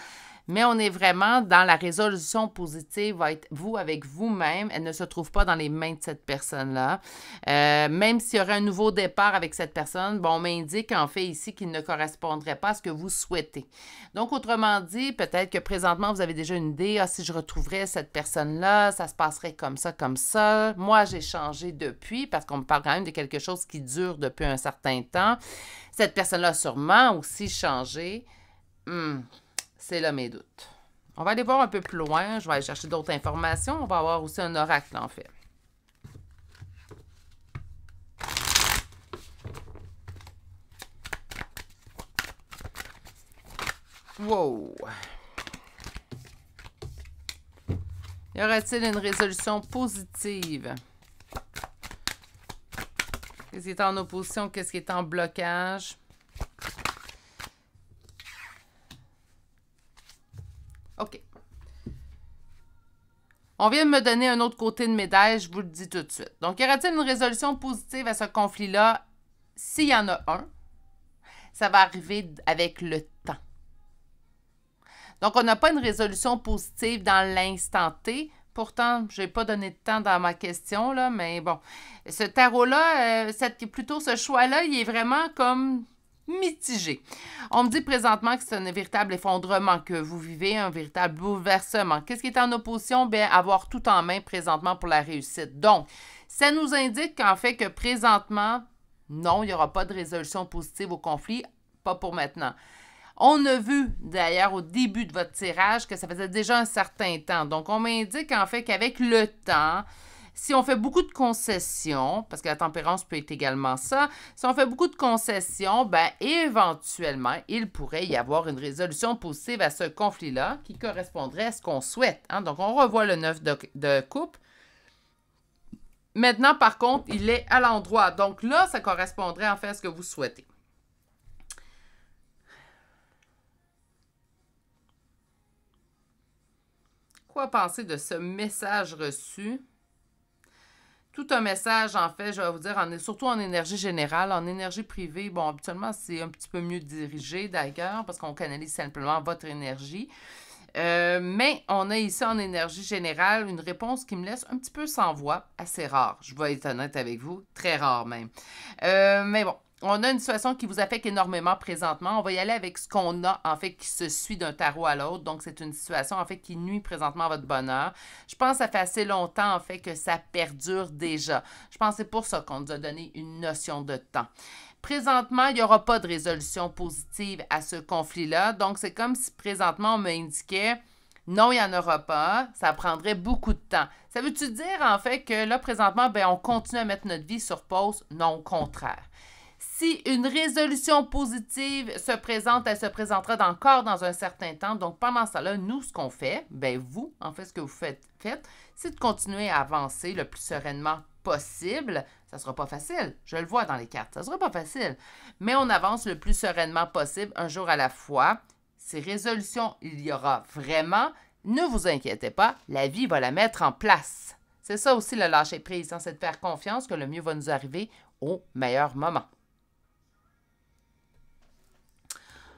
Mais on est vraiment dans la résolution positive, va être vous avec vous-même. Elle ne se trouve pas dans les mains de cette personne-là. Même s'il y aurait un nouveau départ avec cette personne, bon, on m'indique en fait ici qu'il ne correspondrait pas à ce que vous souhaitez. Donc, autrement dit, peut-être que présentement, vous avez déjà une idée. Ah, si je retrouverais cette personne-là, ça se passerait comme ça, comme ça. Moi, j'ai changé depuis parce qu'on me parle quand même de quelque chose qui dure depuis un certain temps. Cette personne-là a sûrement aussi changé. C'est là mes doutes. On va aller voir un peu plus loin. Je vais aller chercher d'autres informations. On va avoir aussi un oracle, en fait. Wow! Y aura-t-il une résolution positive? Qu'est-ce qui est en opposition? Qu'est-ce qui est en blocage? OK. On vient de me donner un autre côté de médaille, je vous le dis tout de suite. Donc, y aura-t-il une résolution positive à ce conflit-là? S'il y en a un, ça va arriver avec le temps. Donc, on n'a pas une résolution positive dans l'instant T. Pourtant, je n'ai pas donné de temps dans ma question, là, mais bon. Ce tarot-là, plutôt ce choix-là, il est vraiment comme mitigé. On me dit présentement que c'est un véritable effondrement que vous vivez, un véritable bouleversement. Qu'est-ce qui est en opposition? Bien, avoir tout en main présentement pour la réussite. Donc, ça nous indique qu'en fait que présentement, non, il n'y aura pas de résolution positive au conflit, pas pour maintenant. On a vu d'ailleurs au début de votre tirage que ça faisait déjà un certain temps. Donc, on m'indique en fait qu'avec le temps, si on fait beaucoup de concessions, parce que la tempérance peut être également ça, si on fait beaucoup de concessions, bien, éventuellement, il pourrait y avoir une résolution positive à ce conflit-là qui correspondrait à ce qu'on souhaite. Hein? Donc, on revoit le 9 de coupe. Maintenant, par contre, il est à l'endroit. Donc là, ça correspondrait en fait à ce que vous souhaitez. Quoi penser de ce message reçu? Tout un message, en fait, je vais vous dire, surtout en énergie générale, en énergie privée, bon, habituellement, c'est un petit peu mieux dirigé d'ailleurs, parce qu'on canalise simplement votre énergie. Mais on a ici en énergie générale une réponse qui me laisse un petit peu sans voix, assez rare. Je vais être honnête avec vous, très rare même. Mais bon, on a une situation qui vous affecte énormément présentement. On va y aller avec ce qu'on a, en fait, qui se suit d'un tarot à l'autre. Donc, c'est une situation, en fait, qui nuit présentement à votre bonheur. Je pense que ça fait assez longtemps, en fait, que ça perdure déjà. Je pense que c'est pour ça qu'on nous a donné une notion de temps. Présentement, il n'y aura pas de résolution positive à ce conflit-là. Donc, c'est comme si présentement, on m'indiquait non, il n'y en aura pas. Ça prendrait beaucoup de temps. Ça veut-tu dire, en fait, que là, présentement, ben, on continue à mettre notre vie sur pause? Non, au contraire. Si une résolution positive se présente, elle se présentera encore dans un certain temps. Donc, pendant ça, là, nous, ce qu'on fait, bien, vous, en fait, ce que vous faites, c'est de continuer à avancer le plus sereinement possible. Ça ne sera pas facile. Je le vois dans les cartes. Ça ne sera pas facile. Mais on avance le plus sereinement possible, un jour à la fois. Ces résolutions, il y aura vraiment. Ne vous inquiétez pas, la vie va la mettre en place. C'est ça aussi le lâcher-prise, hein, c'est de faire confiance que le mieux va nous arriver au meilleur moment.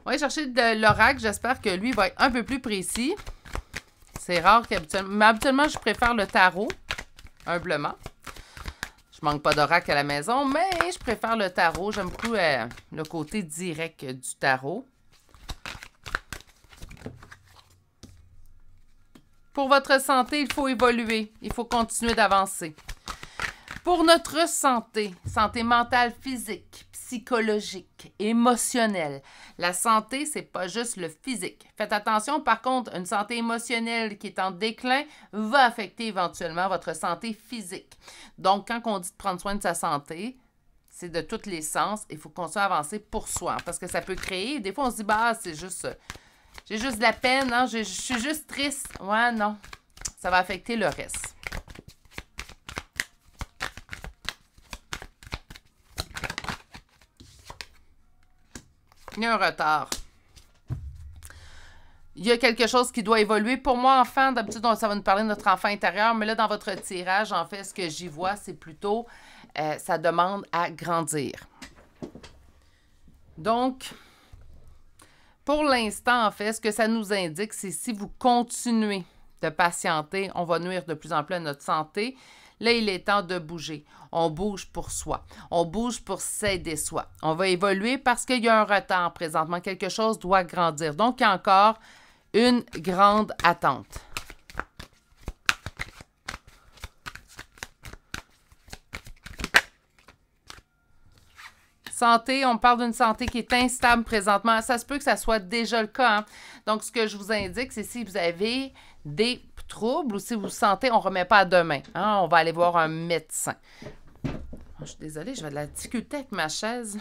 On va aller chercher de l'oracle. J'espère que lui va être un peu plus précis. C'est rare qu'habituellement... Mais habituellement, je préfère le tarot, humblement. Je manque pas d'oracle à la maison, mais je préfère le tarot. J'aime beaucoup le côté direct du tarot. Pour votre santé, il faut évoluer. Il faut continuer d'avancer. Pour notre santé, santé mentale, physique, psychologique, émotionnelle. La santé, c'est pas juste le physique. Faites attention, par contre, une santé émotionnelle qui est en déclin va affecter éventuellement votre santé physique. Donc, quand on dit de prendre soin de sa santé, c'est de tous les sens. Il faut continuer à avancer pour soi. Parce que ça peut créer... Des fois, on se dit, bah, c'est juste... j'ai juste de la peine, hein? Je suis juste triste. Ouais, non. Ça va affecter le reste. Il y a un retard. Il y a quelque chose qui doit évoluer. Pour moi, enfant, d'habitude, ça va nous parler de notre enfant intérieur, mais là, dans votre tirage, en fait, ce que j'y vois, c'est plutôt, ça demande à grandir. Donc, pour l'instant, en fait, ce que ça nous indique, c'est si vous continuez de patienter, on va nuire de plus en plus à notre santé. Là, il est temps de bouger. On bouge pour soi. On bouge pour s'aider soi. On va évoluer parce qu'il y a un retard présentement. Quelque chose doit grandir. Donc, il y a encore une grande attente. Santé, on parle d'une santé qui est instable présentement. Ça se peut que ça soit déjà le cas. Hein? Donc, ce que je vous indique, c'est si vous avez des troubles ou si vous sentez, on ne remet pas à demain. Hein? On va aller voir un médecin. Je suis désolée, j'avais de la difficulté avec ma chaise.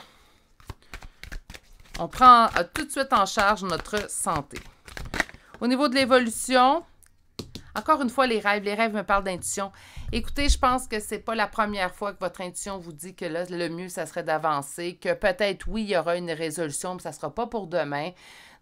On prend tout de suite en charge notre santé. Au niveau de l'évolution, encore une fois, les rêves me parlent d'intuition. Écoutez, je pense que c'est pas la première fois que votre intuition vous dit que là, le mieux, ça serait d'avancer, que peut-être, oui, il y aura une résolution, mais ça ne sera pas pour demain.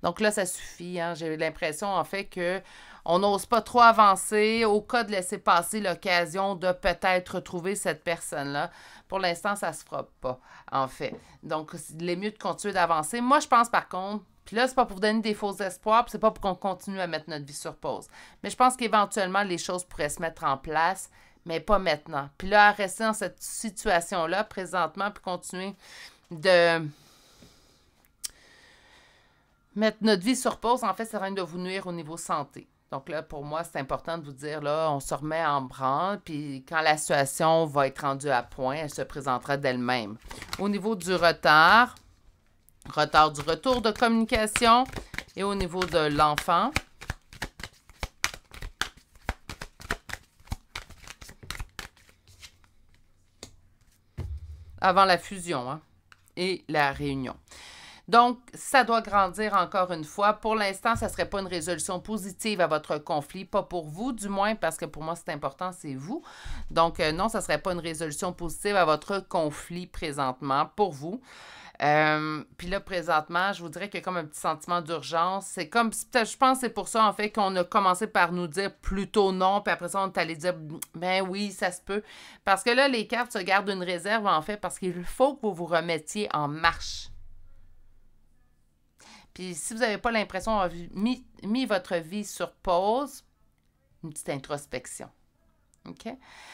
Donc là, ça suffit. Hein? J'ai l'impression, en fait, qu'on n'ose pas trop avancer au cas de laisser passer l'occasion de peut-être retrouver cette personne-là. Pour l'instant, ça ne se fera pas, en fait. Donc, il est mieux de continuer d'avancer. Moi, je pense, par contre, puis là, c'est pas pour vous donner des faux espoirs, puis c'est pas pour qu'on continue à mettre notre vie sur pause. Mais je pense qu'éventuellement, les choses pourraient se mettre en place, mais pas maintenant. Puis là, à rester dans cette situation-là, présentement, puis continuer de mettre notre vie sur pause, en fait, ça risque de vous nuire au niveau santé. Donc là, pour moi, c'est important de vous dire, là, on se remet en branle, puis quand la situation va être rendue à point, elle se présentera d'elle-même. Au niveau du retard du retour de communication et au niveau de l'enfant. Avant la fusion hein, et la réunion. Donc, ça doit grandir encore une fois. Pour l'instant, ça ne serait pas une résolution positive à votre conflit. Pas pour vous, du moins, parce que pour moi, c'est important, c'est vous. Donc, non, ça ne serait pas une résolution positive à votre conflit présentement pour vous. Puis là, présentement, je vous dirais qu'il y a comme un petit sentiment d'urgence. C'est comme, je pense que c'est pour ça, en fait, qu'on a commencé par nous dire plutôt non, puis après ça, on est allé dire, ben oui, ça se peut. Parce que là, les cartes se gardent une réserve, en fait, parce qu'il faut que vous vous remettiez en marche. Puis si vous n'avez pas l'impression d'avoir mis votre vie sur pause, une petite introspection. OK?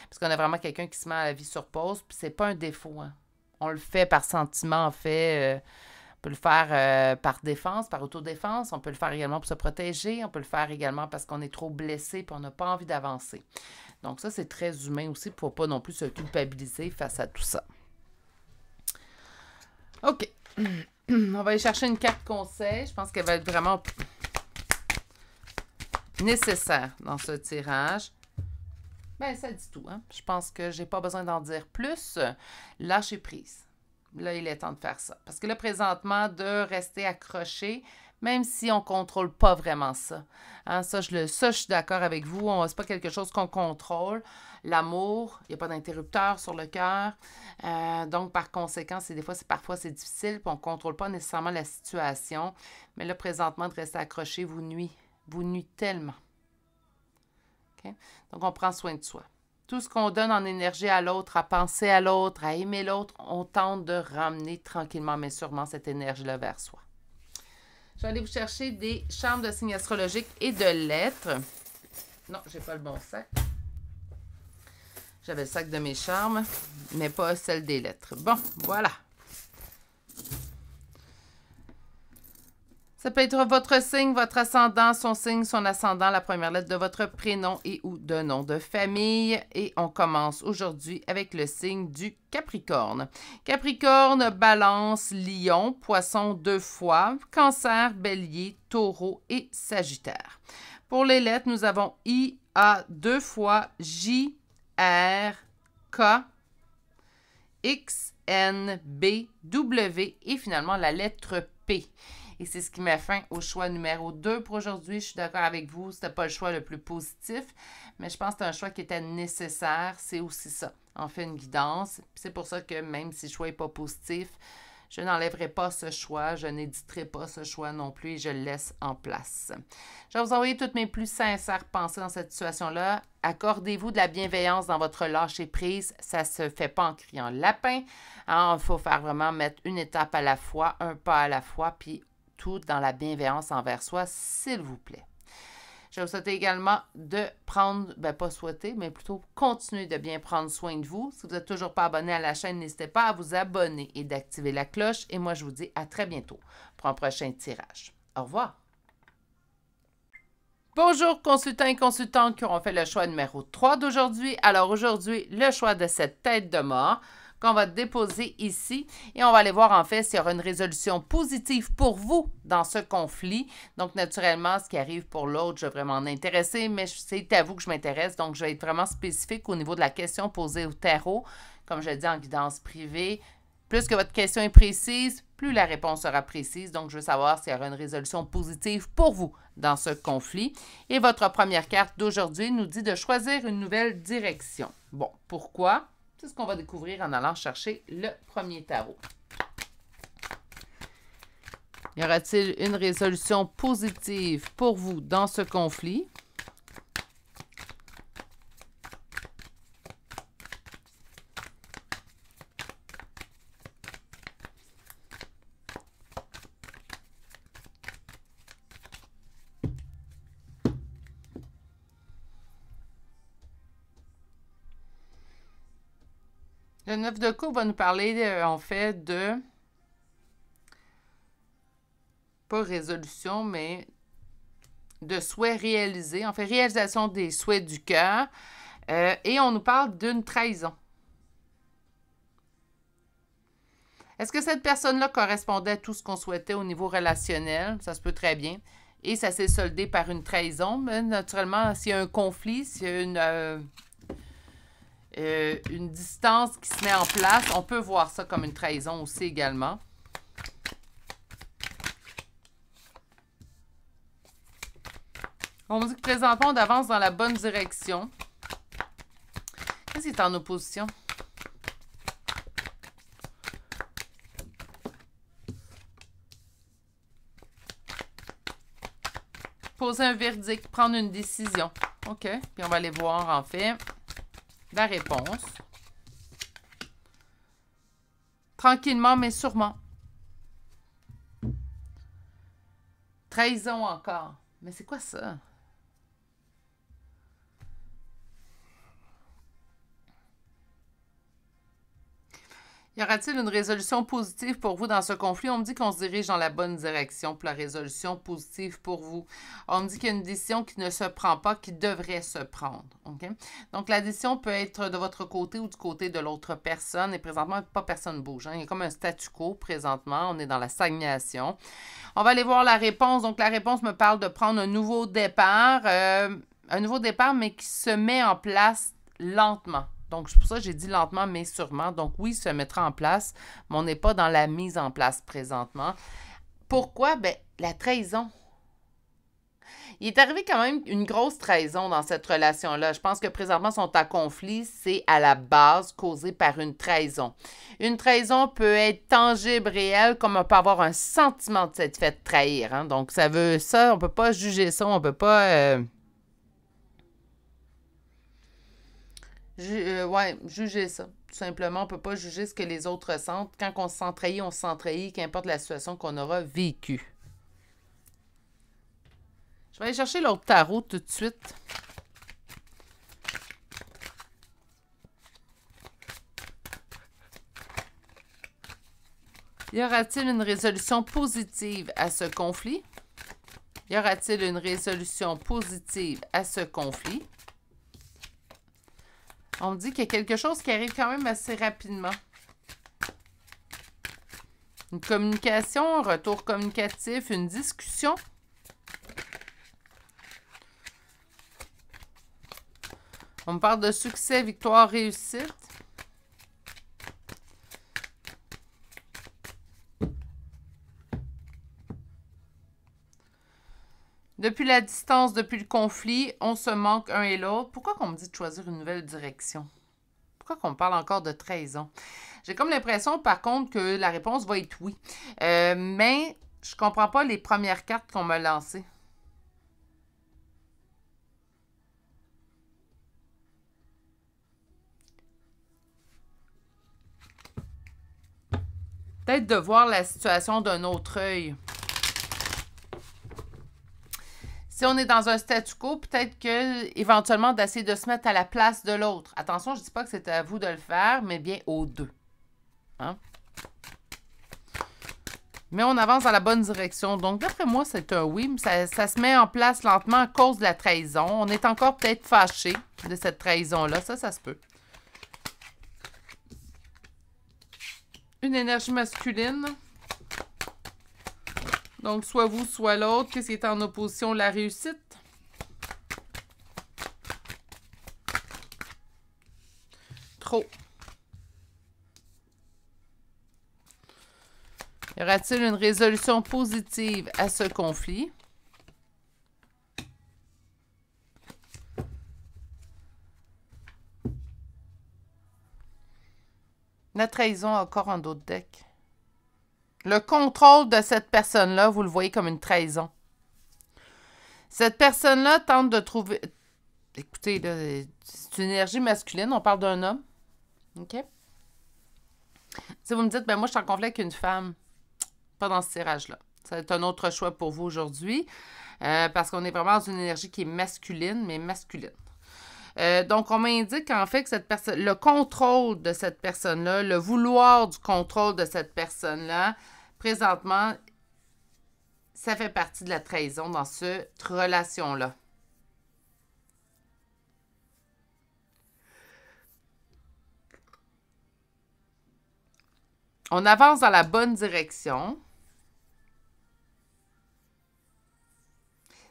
Parce qu'on a vraiment quelqu'un qui se met à la vie sur pause, puis c'est pas un défaut, hein. On le fait par sentiment, en fait. On peut le faire par défense, par autodéfense. On peut le faire également pour se protéger. On peut le faire également parce qu'on est trop blessé et on n'a pas envie d'avancer. Donc ça, c'est très humain aussi pour ne pas non plus se culpabiliser face à tout ça. OK. On va aller chercher une carte conseil. Je pense qu'elle va être vraiment nécessaire dans ce tirage. Bien, ça dit tout. Hein? Je pense que j'ai pas besoin d'en dire plus. Lâcher prise. Là, il est temps de faire ça. Parce que là, présentement, de rester accroché, même si on ne contrôle pas vraiment ça. Hein? Ça, je suis d'accord avec vous. Ce n'est pas quelque chose qu'on contrôle. L'amour, il n'y a pas d'interrupteur sur le cœur. Donc, par conséquent, parfois c'est difficile. Puis on ne contrôle pas nécessairement la situation. Mais là, présentement, de rester accroché vous nuit. Vous nuit tellement. Okay? Donc, on prend soin de soi. Tout ce qu'on donne en énergie à l'autre, à penser à l'autre, à aimer l'autre, on tente de ramener tranquillement mais sûrement cette énergie-là vers soi. Je vais aller vous chercher des charmes de signes astrologiques et de lettres. Non, je n'ai pas le bon sac. J'avais le sac de mes charmes, mais pas celle des lettres. Bon, voilà. Ça peut être votre signe, votre ascendant, son signe, son ascendant, la première lettre de votre prénom et ou de nom de famille. Et on commence aujourd'hui avec le signe du Capricorne. Capricorne, Balance, Lion, Poisson 2 fois, Cancer, Bélier, Taureau et Sagittaire. Pour les lettres, nous avons I, A 2 fois, J, R, K, X, N, B, W et finalement la lettre P. Et c'est ce qui met fin au choix numéro 2 pour aujourd'hui. Je suis d'accord avec vous, ce n'était pas le choix le plus positif, mais je pense que c'est un choix qui était nécessaire. C'est aussi ça. On fait une guidance. C'est pour ça que même si le choix n'est pas positif, je n'enlèverai pas ce choix, je n'éditerai pas ce choix non plus et je le laisse en place. Je vais vous envoyer toutes mes plus sincères pensées dans cette situation-là. Accordez-vous de la bienveillance dans votre lâcher-prise. Ça ne se fait pas en criant lapin. Il faut faire vraiment mettre une étape à la fois, un pas à la fois, puis tout dans la bienveillance envers soi, s'il vous plaît. Je vais vous souhaiter également de prendre, pas souhaiter, mais plutôt continuer de bien prendre soin de vous. Si vous n'êtes toujours pas abonné à la chaîne, n'hésitez pas à vous abonner et d'activer la cloche. Et moi, je vous dis à très bientôt pour un prochain tirage. Au revoir. Bonjour consultants et consultantes qui auront fait le choix numéro 3 d'aujourd'hui. Alors aujourd'hui, le choix de cette tête de mort qu'on va déposer ici et on va aller voir en fait s'il y aura une résolution positive pour vous dans ce conflit. Donc naturellement, ce qui arrive pour l'autre, je vais vraiment m'intéresser, mais c'est à vous que je m'intéresse. Donc je vais être vraiment spécifique au niveau de la question posée au tarot. Comme je l'ai dit en guidance privée, plus que votre question est précise, plus la réponse sera précise. Donc, je veux savoir s'il y aura une résolution positive pour vous dans ce conflit. Et votre première carte d'aujourd'hui nous dit de choisir une nouvelle direction. Bon, pourquoi? C'est ce qu'on va découvrir en allant chercher le premier tarot. Y aura-t-il une résolution positive pour vous dans ce conflit? Le 9 de coupe va nous parler, en fait, de... pas résolution, mais de souhaits réalisés. En fait, réalisation des souhaits du cœur. Et on nous parle d'une trahison. Est-ce que cette personne-là correspondait à tout ce qu'on souhaitait au niveau relationnel? Ça se peut très bien. Et ça s'est soldé par une trahison. Mais naturellement, s'il y a un conflit, s'il y a une distance qui se met en place, on peut voir ça comme une trahison aussi également. On me dit que présentement, on avance dans la bonne direction. Qu'est-ce qui est en opposition? Poser un verdict, prendre une décision. OK. Puis on va aller voir, en fait, la réponse. Tranquillement, mais sûrement. Trahison encore. Mais c'est quoi ça? Y aura-t-il une résolution positive pour vous dans ce conflit? On me dit qu'on se dirige dans la bonne direction pour la résolution positive pour vous. On me dit qu'il y a une décision qui ne se prend pas, qui devrait se prendre. Okay? Donc, la décision peut être de votre côté ou du côté de l'autre personne. Et présentement, pas personne ne bouge. Hein? Il y a comme un statu quo présentement. On est dans la stagnation. On va aller voir la réponse. Donc, la réponse me parle de prendre un nouveau départ. Un nouveau départ, mais qui se met en place lentement. Donc, c'est pour ça que j'ai dit lentement, mais sûrement. Donc, oui, ça se mettra en place, mais on n'est pas dans la mise en place présentement. Pourquoi? Bien, la trahison. Il est arrivé quand même une grosse trahison dans cette relation-là. Je pense que présentement, ils sont en conflit. C'est à la base causé par une trahison. Une trahison peut être tangible, réelle, comme on peut avoir un sentiment de s'être fait trahir. Hein? Donc, ça veut ça, on ne peut pas juger ça, on ne peut pas... juger ça. Tout simplement, on ne peut pas juger ce que les autres ressentent. Quand on se sent trahi, on se sent trahi, qu'importe la situation qu'on aura vécue. Je vais aller chercher l'autre tarot tout de suite. Y aura-t-il une résolution positive à ce conflit? Y aura-t-il une résolution positive à ce conflit? On me dit qu'il y a quelque chose qui arrive quand même assez rapidement. Une communication, un retour communicatif, une discussion. On me parle de succès, victoire, réussite. Depuis la distance, depuis le conflit, on se manque un et l'autre. Pourquoi qu'on me dit de choisir une nouvelle direction? Pourquoi qu'on me parle encore de trahison? J'ai comme l'impression, par contre, que la réponse va être oui. Mais je comprends pas les premières cartes qu'on m'a lancées. Peut-être de voir la situation d'un autre œil. Si on est dans un statu quo, peut-être que éventuellement d'essayer de se mettre à la place de l'autre. Attention, je ne dis pas que c'est à vous de le faire, mais bien aux deux. Hein? Mais on avance dans la bonne direction. Donc, d'après moi, c'est un oui. Ça se met en place lentement à cause de la trahison. On est encore peut-être fâché de cette trahison-là. Ça se peut. Une énergie masculine. Donc, soit vous, soit l'autre. Qu'est-ce qui est en opposition? La réussite. Trop. Y aura-t-il une résolution positive à ce conflit? La trahison encore en d'autres decks. Le contrôle de cette personne-là, vous le voyez comme une trahison. Cette personne-là tente de trouver... Écoutez, là, c'est une énergie masculine, on parle d'un homme. OK? Si vous me dites, ben moi, je suis en conflit avec une femme, pas dans ce tirage-là. Ça va être un autre choix pour vous aujourd'hui, parce qu'on est vraiment dans une énergie qui est masculine, mais masculine. Donc, on m'indique en fait que cette personne, le contrôle de cette personne-là, le vouloir du contrôle de cette personne-là, présentement, ça fait partie de la trahison dans cette relation-là. On avance dans la bonne direction.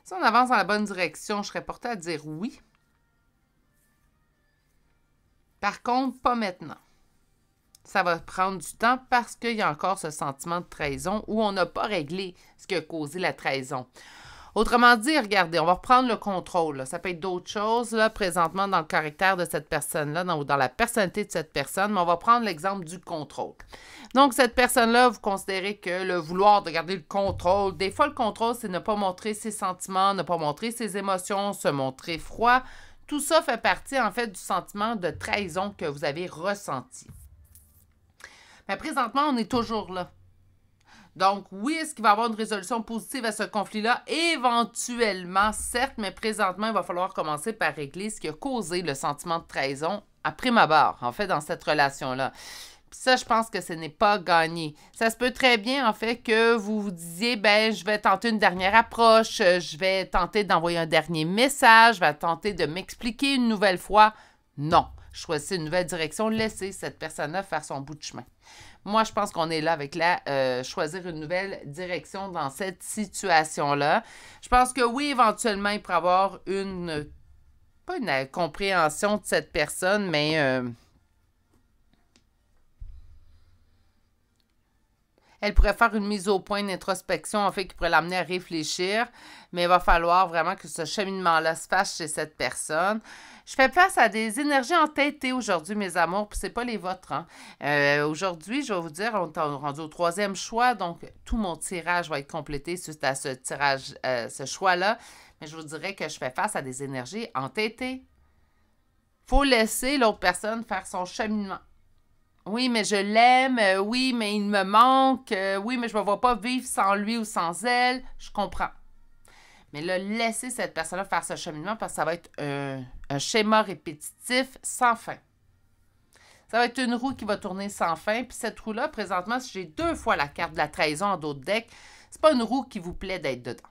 Si on avance dans la bonne direction, je serais portée à dire oui. Par contre, pas maintenant. Ça va prendre du temps parce qu'il y a encore ce sentiment de trahison où on n'a pas réglé ce qui a causé la trahison. Autrement dit, regardez, on va reprendre le contrôle. Là. Ça peut être d'autres choses, là, présentement, dans le caractère de cette personne-là, dans la personnalité de cette personne, mais on va prendre l'exemple du contrôle. Donc, cette personne-là, vous considérez que le vouloir de garder le contrôle, des fois, le contrôle, c'est ne pas montrer ses sentiments, ne pas montrer ses émotions, se montrer froid. Tout ça fait partie, en fait, du sentiment de trahison que vous avez ressenti. Mais présentement, on est toujours là. Donc, oui, est-ce qu'il va y avoir une résolution positive à ce conflit-là? Éventuellement, certes, mais présentement, il va falloir commencer par régler ce qui a causé le sentiment de trahison à prime abord, en fait, dans cette relation-là. Puis ça, je pense que ce n'est pas gagné. Ça se peut très bien, en fait, que vous vous disiez, ben, je vais tenter une dernière approche, je vais tenter d'envoyer un dernier message, je vais tenter de m'expliquer une nouvelle fois. Non, choisissez une nouvelle direction, laissez cette personne-là faire son bout de chemin. Moi, je pense qu'on est là avec choisir une nouvelle direction dans cette situation-là. Je pense que oui, éventuellement, il pourrait y avoir pas une compréhension de cette personne, mais elle pourrait faire une mise au point, une introspection, en fait, qui pourrait l'amener à réfléchir, mais il va falloir vraiment que ce cheminement-là se fasse chez cette personne. Je fais place à des énergies entêtées aujourd'hui, mes amours, puis c'est pas les vôtres. Hein. Aujourd'hui, je vais vous dire, on est rendu au 3e choix, donc tout mon tirage va être complété suite à ce tirage, ce choix-là, mais je vous dirais que je fais face à des énergies entêtées. Il faut laisser l'autre personne faire son cheminement. Oui, mais je l'aime. Oui, mais il me manque. Oui, mais je ne me vois pas vivre sans lui ou sans elle. Je comprends. Mais là, laissez cette personne-là faire ce cheminement parce que ça va être un schéma répétitif sans fin. Ça va être une roue qui va tourner sans fin. Puis cette roue-là, présentement, si j'ai 2 fois la carte de la trahison en d'autres decks, c'est pas une roue qui vous plaît d'être dedans.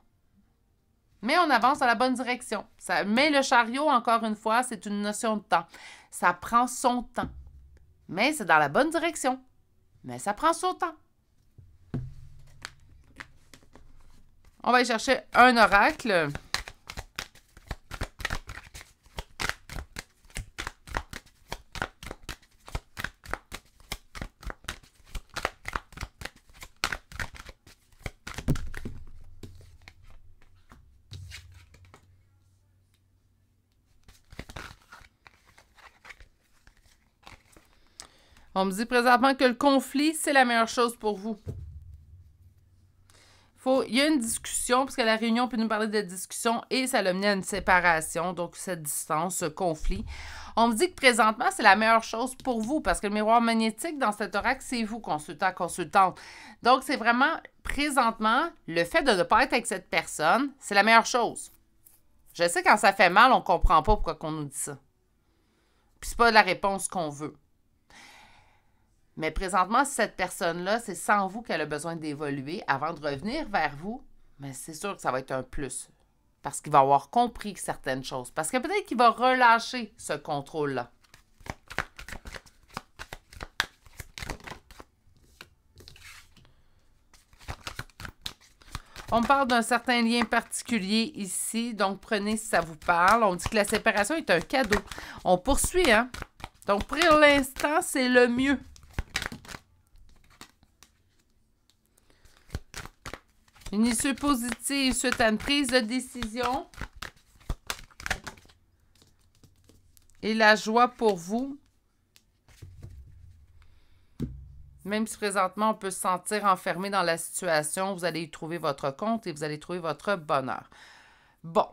Mais on avance dans la bonne direction. Mais le chariot, encore une fois, c'est une notion de temps. Ça prend son temps. Mais c'est dans la bonne direction. Mais ça prend son temps. On va aller chercher un oracle. On me dit présentement que le conflit, c'est la meilleure chose pour vous. Il y a une discussion, parce que la réunion peut nous parler de discussion et ça l'a mené à une séparation, donc cette distance, ce conflit. On me dit que présentement, c'est la meilleure chose pour vous, parce que le miroir magnétique dans cet oracle, c'est vous, consultant, consultante. Donc, c'est vraiment, présentement, le fait de ne pas être avec cette personne, c'est la meilleure chose. Je sais, quand ça fait mal, on comprend pas pourquoi on nous dit ça. Puis c'est pas la réponse qu'on veut. Mais présentement, si cette personne-là, c'est sans vous qu'elle a besoin d'évoluer avant de revenir vers vous, mais c'est sûr que ça va être un plus. Parce qu'il va avoir compris certaines choses. Parce que peut-être qu'il va relâcher ce contrôle-là. On parle d'un certain lien particulier ici, donc prenez si ça vous parle. On dit que la séparation est un cadeau. On poursuit, hein? Donc, pour l'instant, c'est le mieux. Une issue positive suite à une prise de décision. Et la joie pour vous. Même si présentement, on peut se sentir enfermé dans la situation, vous allez y trouver votre compte et vous allez trouver votre bonheur. Bon.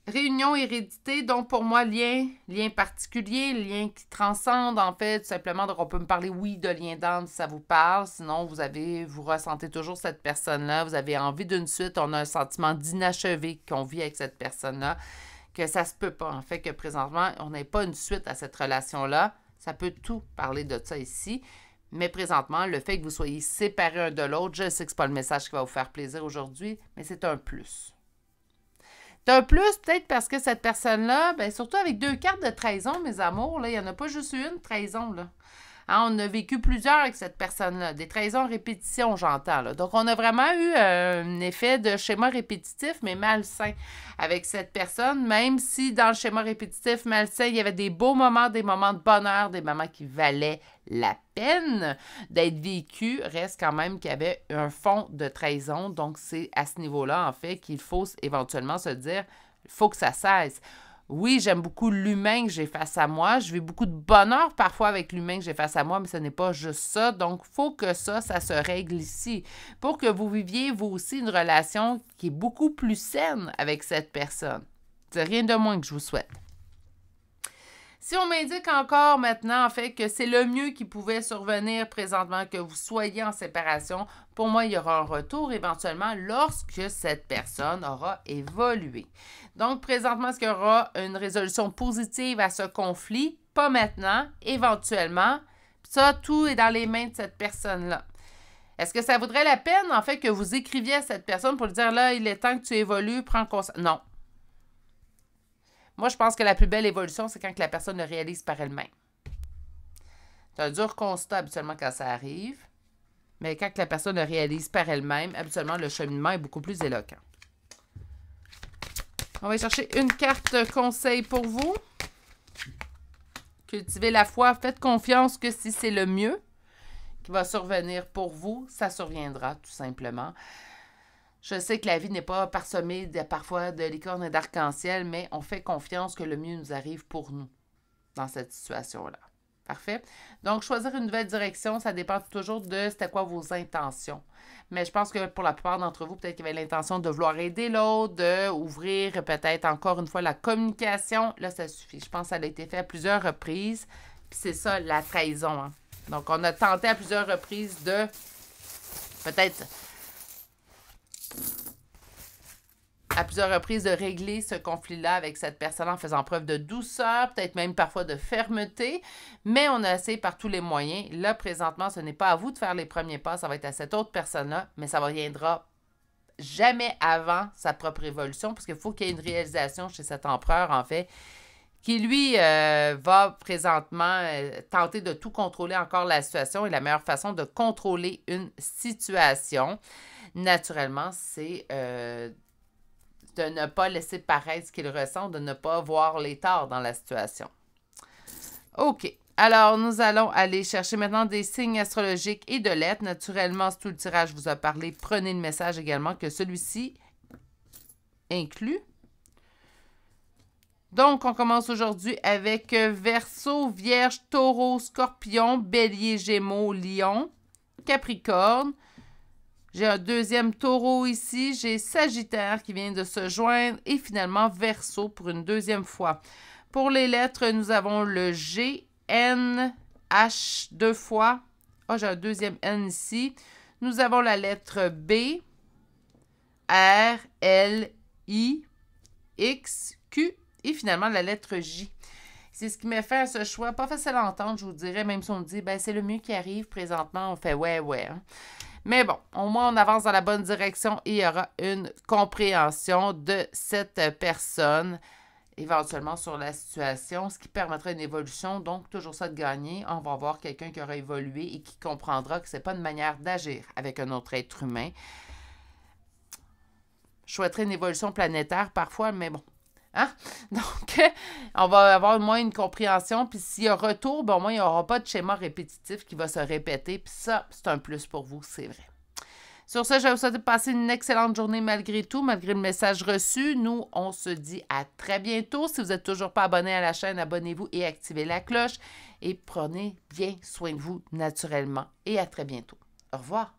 Réunion hérédité, donc pour moi, lien particulier, lien qui transcende, en fait, tout simplement. Donc, on peut me parler, oui, de lien d'âme si ça vous parle. Sinon, vous ressentez toujours cette personne-là. Vous avez envie d'une suite. On a un sentiment d'inachevé qu'on vit avec cette personne-là. Que ça se peut pas, en fait, que présentement, on n'ait pas une suite à cette relation-là. Ça peut tout parler de ça ici. Mais présentement, le fait que vous soyez séparés un de l'autre, je sais que ce n'est pas le message qui va vous faire plaisir aujourd'hui, mais c'est un plus. C'est un plus peut-être parce que cette personne-là, bien, surtout avec 2 cartes de trahison, mes amours, là, il n'y en a pas juste une trahison, là. Hein, on a vécu plusieurs avec cette personne-là. Des trahisons en répétition, j'entends, là. Donc, on a vraiment eu un effet de schéma répétitif, mais malsain avec cette personne, même si dans le schéma répétitif malsain, il y avait des beaux moments, des moments de bonheur, des moments qui valaient la peine d'être vécus, reste quand même qu'il y avait un fond de trahison. Donc, c'est à ce niveau-là, en fait, qu'il faut éventuellement se dire, il faut que ça cesse. Oui, j'aime beaucoup l'humain que j'ai face à moi. Je vis beaucoup de bonheur parfois avec l'humain que j'ai face à moi, mais ce n'est pas juste ça. Donc, il faut que ça se règle ici pour que vous viviez, vous aussi, une relation qui est beaucoup plus saine avec cette personne. C'est rien de moins que je vous souhaite. Si on m'indique encore maintenant, en fait, que c'est le mieux qui pouvait survenir présentement, que vous soyez en séparation, pour moi, il y aura un retour éventuellement lorsque cette personne aura évolué. Donc, présentement, est-ce qu'il y aura une résolution positive à ce conflit? Pas maintenant, éventuellement. Ça, tout est dans les mains de cette personne-là. Est-ce que ça vaudrait la peine, en fait, que vous écriviez à cette personne pour lui dire, là, il est temps que tu évolues, prends conscience? Non. Moi, je pense que la plus belle évolution, c'est quand la personne le réalise par elle-même. C'est un dur constat habituellement quand ça arrive, mais quand la personne le réalise par elle-même, habituellement, le cheminement est beaucoup plus éloquent. On va chercher une carte conseil pour vous. Cultivez la foi, faites confiance que si c'est le mieux qui va survenir pour vous, ça surviendra tout simplement. Je sais que la vie n'est pas parsemée parfois de licornes et d'arc-en-ciel, mais on fait confiance que le mieux nous arrive pour nous dans cette situation-là. Parfait? Donc, choisir une nouvelle direction, ça dépend toujours de c'était quoi vos intentions. Mais je pense que pour la plupart d'entre vous, peut-être qu'il y avait l'intention de vouloir aider l'autre, d'ouvrir peut-être encore une fois la communication. Là, ça suffit. Je pense que ça a été fait à plusieurs reprises. Puis c'est ça, la trahison. Hein? Donc, on a tenté à plusieurs reprises de peut-être de régler ce conflit-là avec cette personne en faisant preuve de douceur, peut-être même parfois de fermeté, mais on a essayé par tous les moyens. Là, présentement, ce n'est pas à vous de faire les premiers pas, ça va être à cette autre personne-là, mais ça ne viendra jamais avant sa propre évolution, parce qu'il faut qu'il y ait une réalisation chez cet empereur, en fait, qui, lui, va présentement tenter de tout contrôler encore la situation, et la meilleure façon de contrôler une situation, naturellement, c'est de ne pas laisser paraître ce qu'il ressent, de ne pas voir les torts dans la situation. OK. Alors, nous allons aller chercher maintenant des signes astrologiques et de lettres. Naturellement, si tout le tirage vous a parlé, prenez le message également que celui-ci inclut. Donc, on commence aujourd'hui avec Verseau, Vierge, Taureau, Scorpion, Bélier, Gémeaux, Lion, Capricorne. J'ai un deuxième Taureau ici. J'ai Sagittaire qui vient de se joindre. Et finalement, Verseau pour une deuxième fois. Pour les lettres, nous avons le G, N, H 2 fois. Ah, j'ai un deuxième N ici. Nous avons la lettre B, R, L, I, X, Q et finalement la lettre J. C'est ce qui m'a fait à ce choix. Pas facile à entendre, je vous dirais, même si on me dit, ben c'est le mieux qui arrive présentement, on fait ouais. Hein. Mais bon, au moins on avance dans la bonne direction et il y aura une compréhension de cette personne, éventuellement sur la situation, ce qui permettra une évolution. Donc, toujours ça de gagner. On va avoir quelqu'un qui aura évolué et qui comprendra que ce n'est pas une manière d'agir avec un autre être humain. Je souhaiterais une évolution planétaire parfois, mais bon. Hein? Donc, on va avoir moins une compréhension. Puis s'il y a retour, ben, au moins, il n'y aura pas de schéma répétitif qui va se répéter. Puis ça, c'est un plus pour vous, c'est vrai. Sur ce, je vais vous souhaiter de passer une excellente journée malgré tout, malgré le message reçu. Nous, on se dit à très bientôt. Si vous n'êtes toujours pas abonné à la chaîne, abonnez-vous et activez la cloche. Et prenez bien soin de vous naturellement. Et à très bientôt. Au revoir.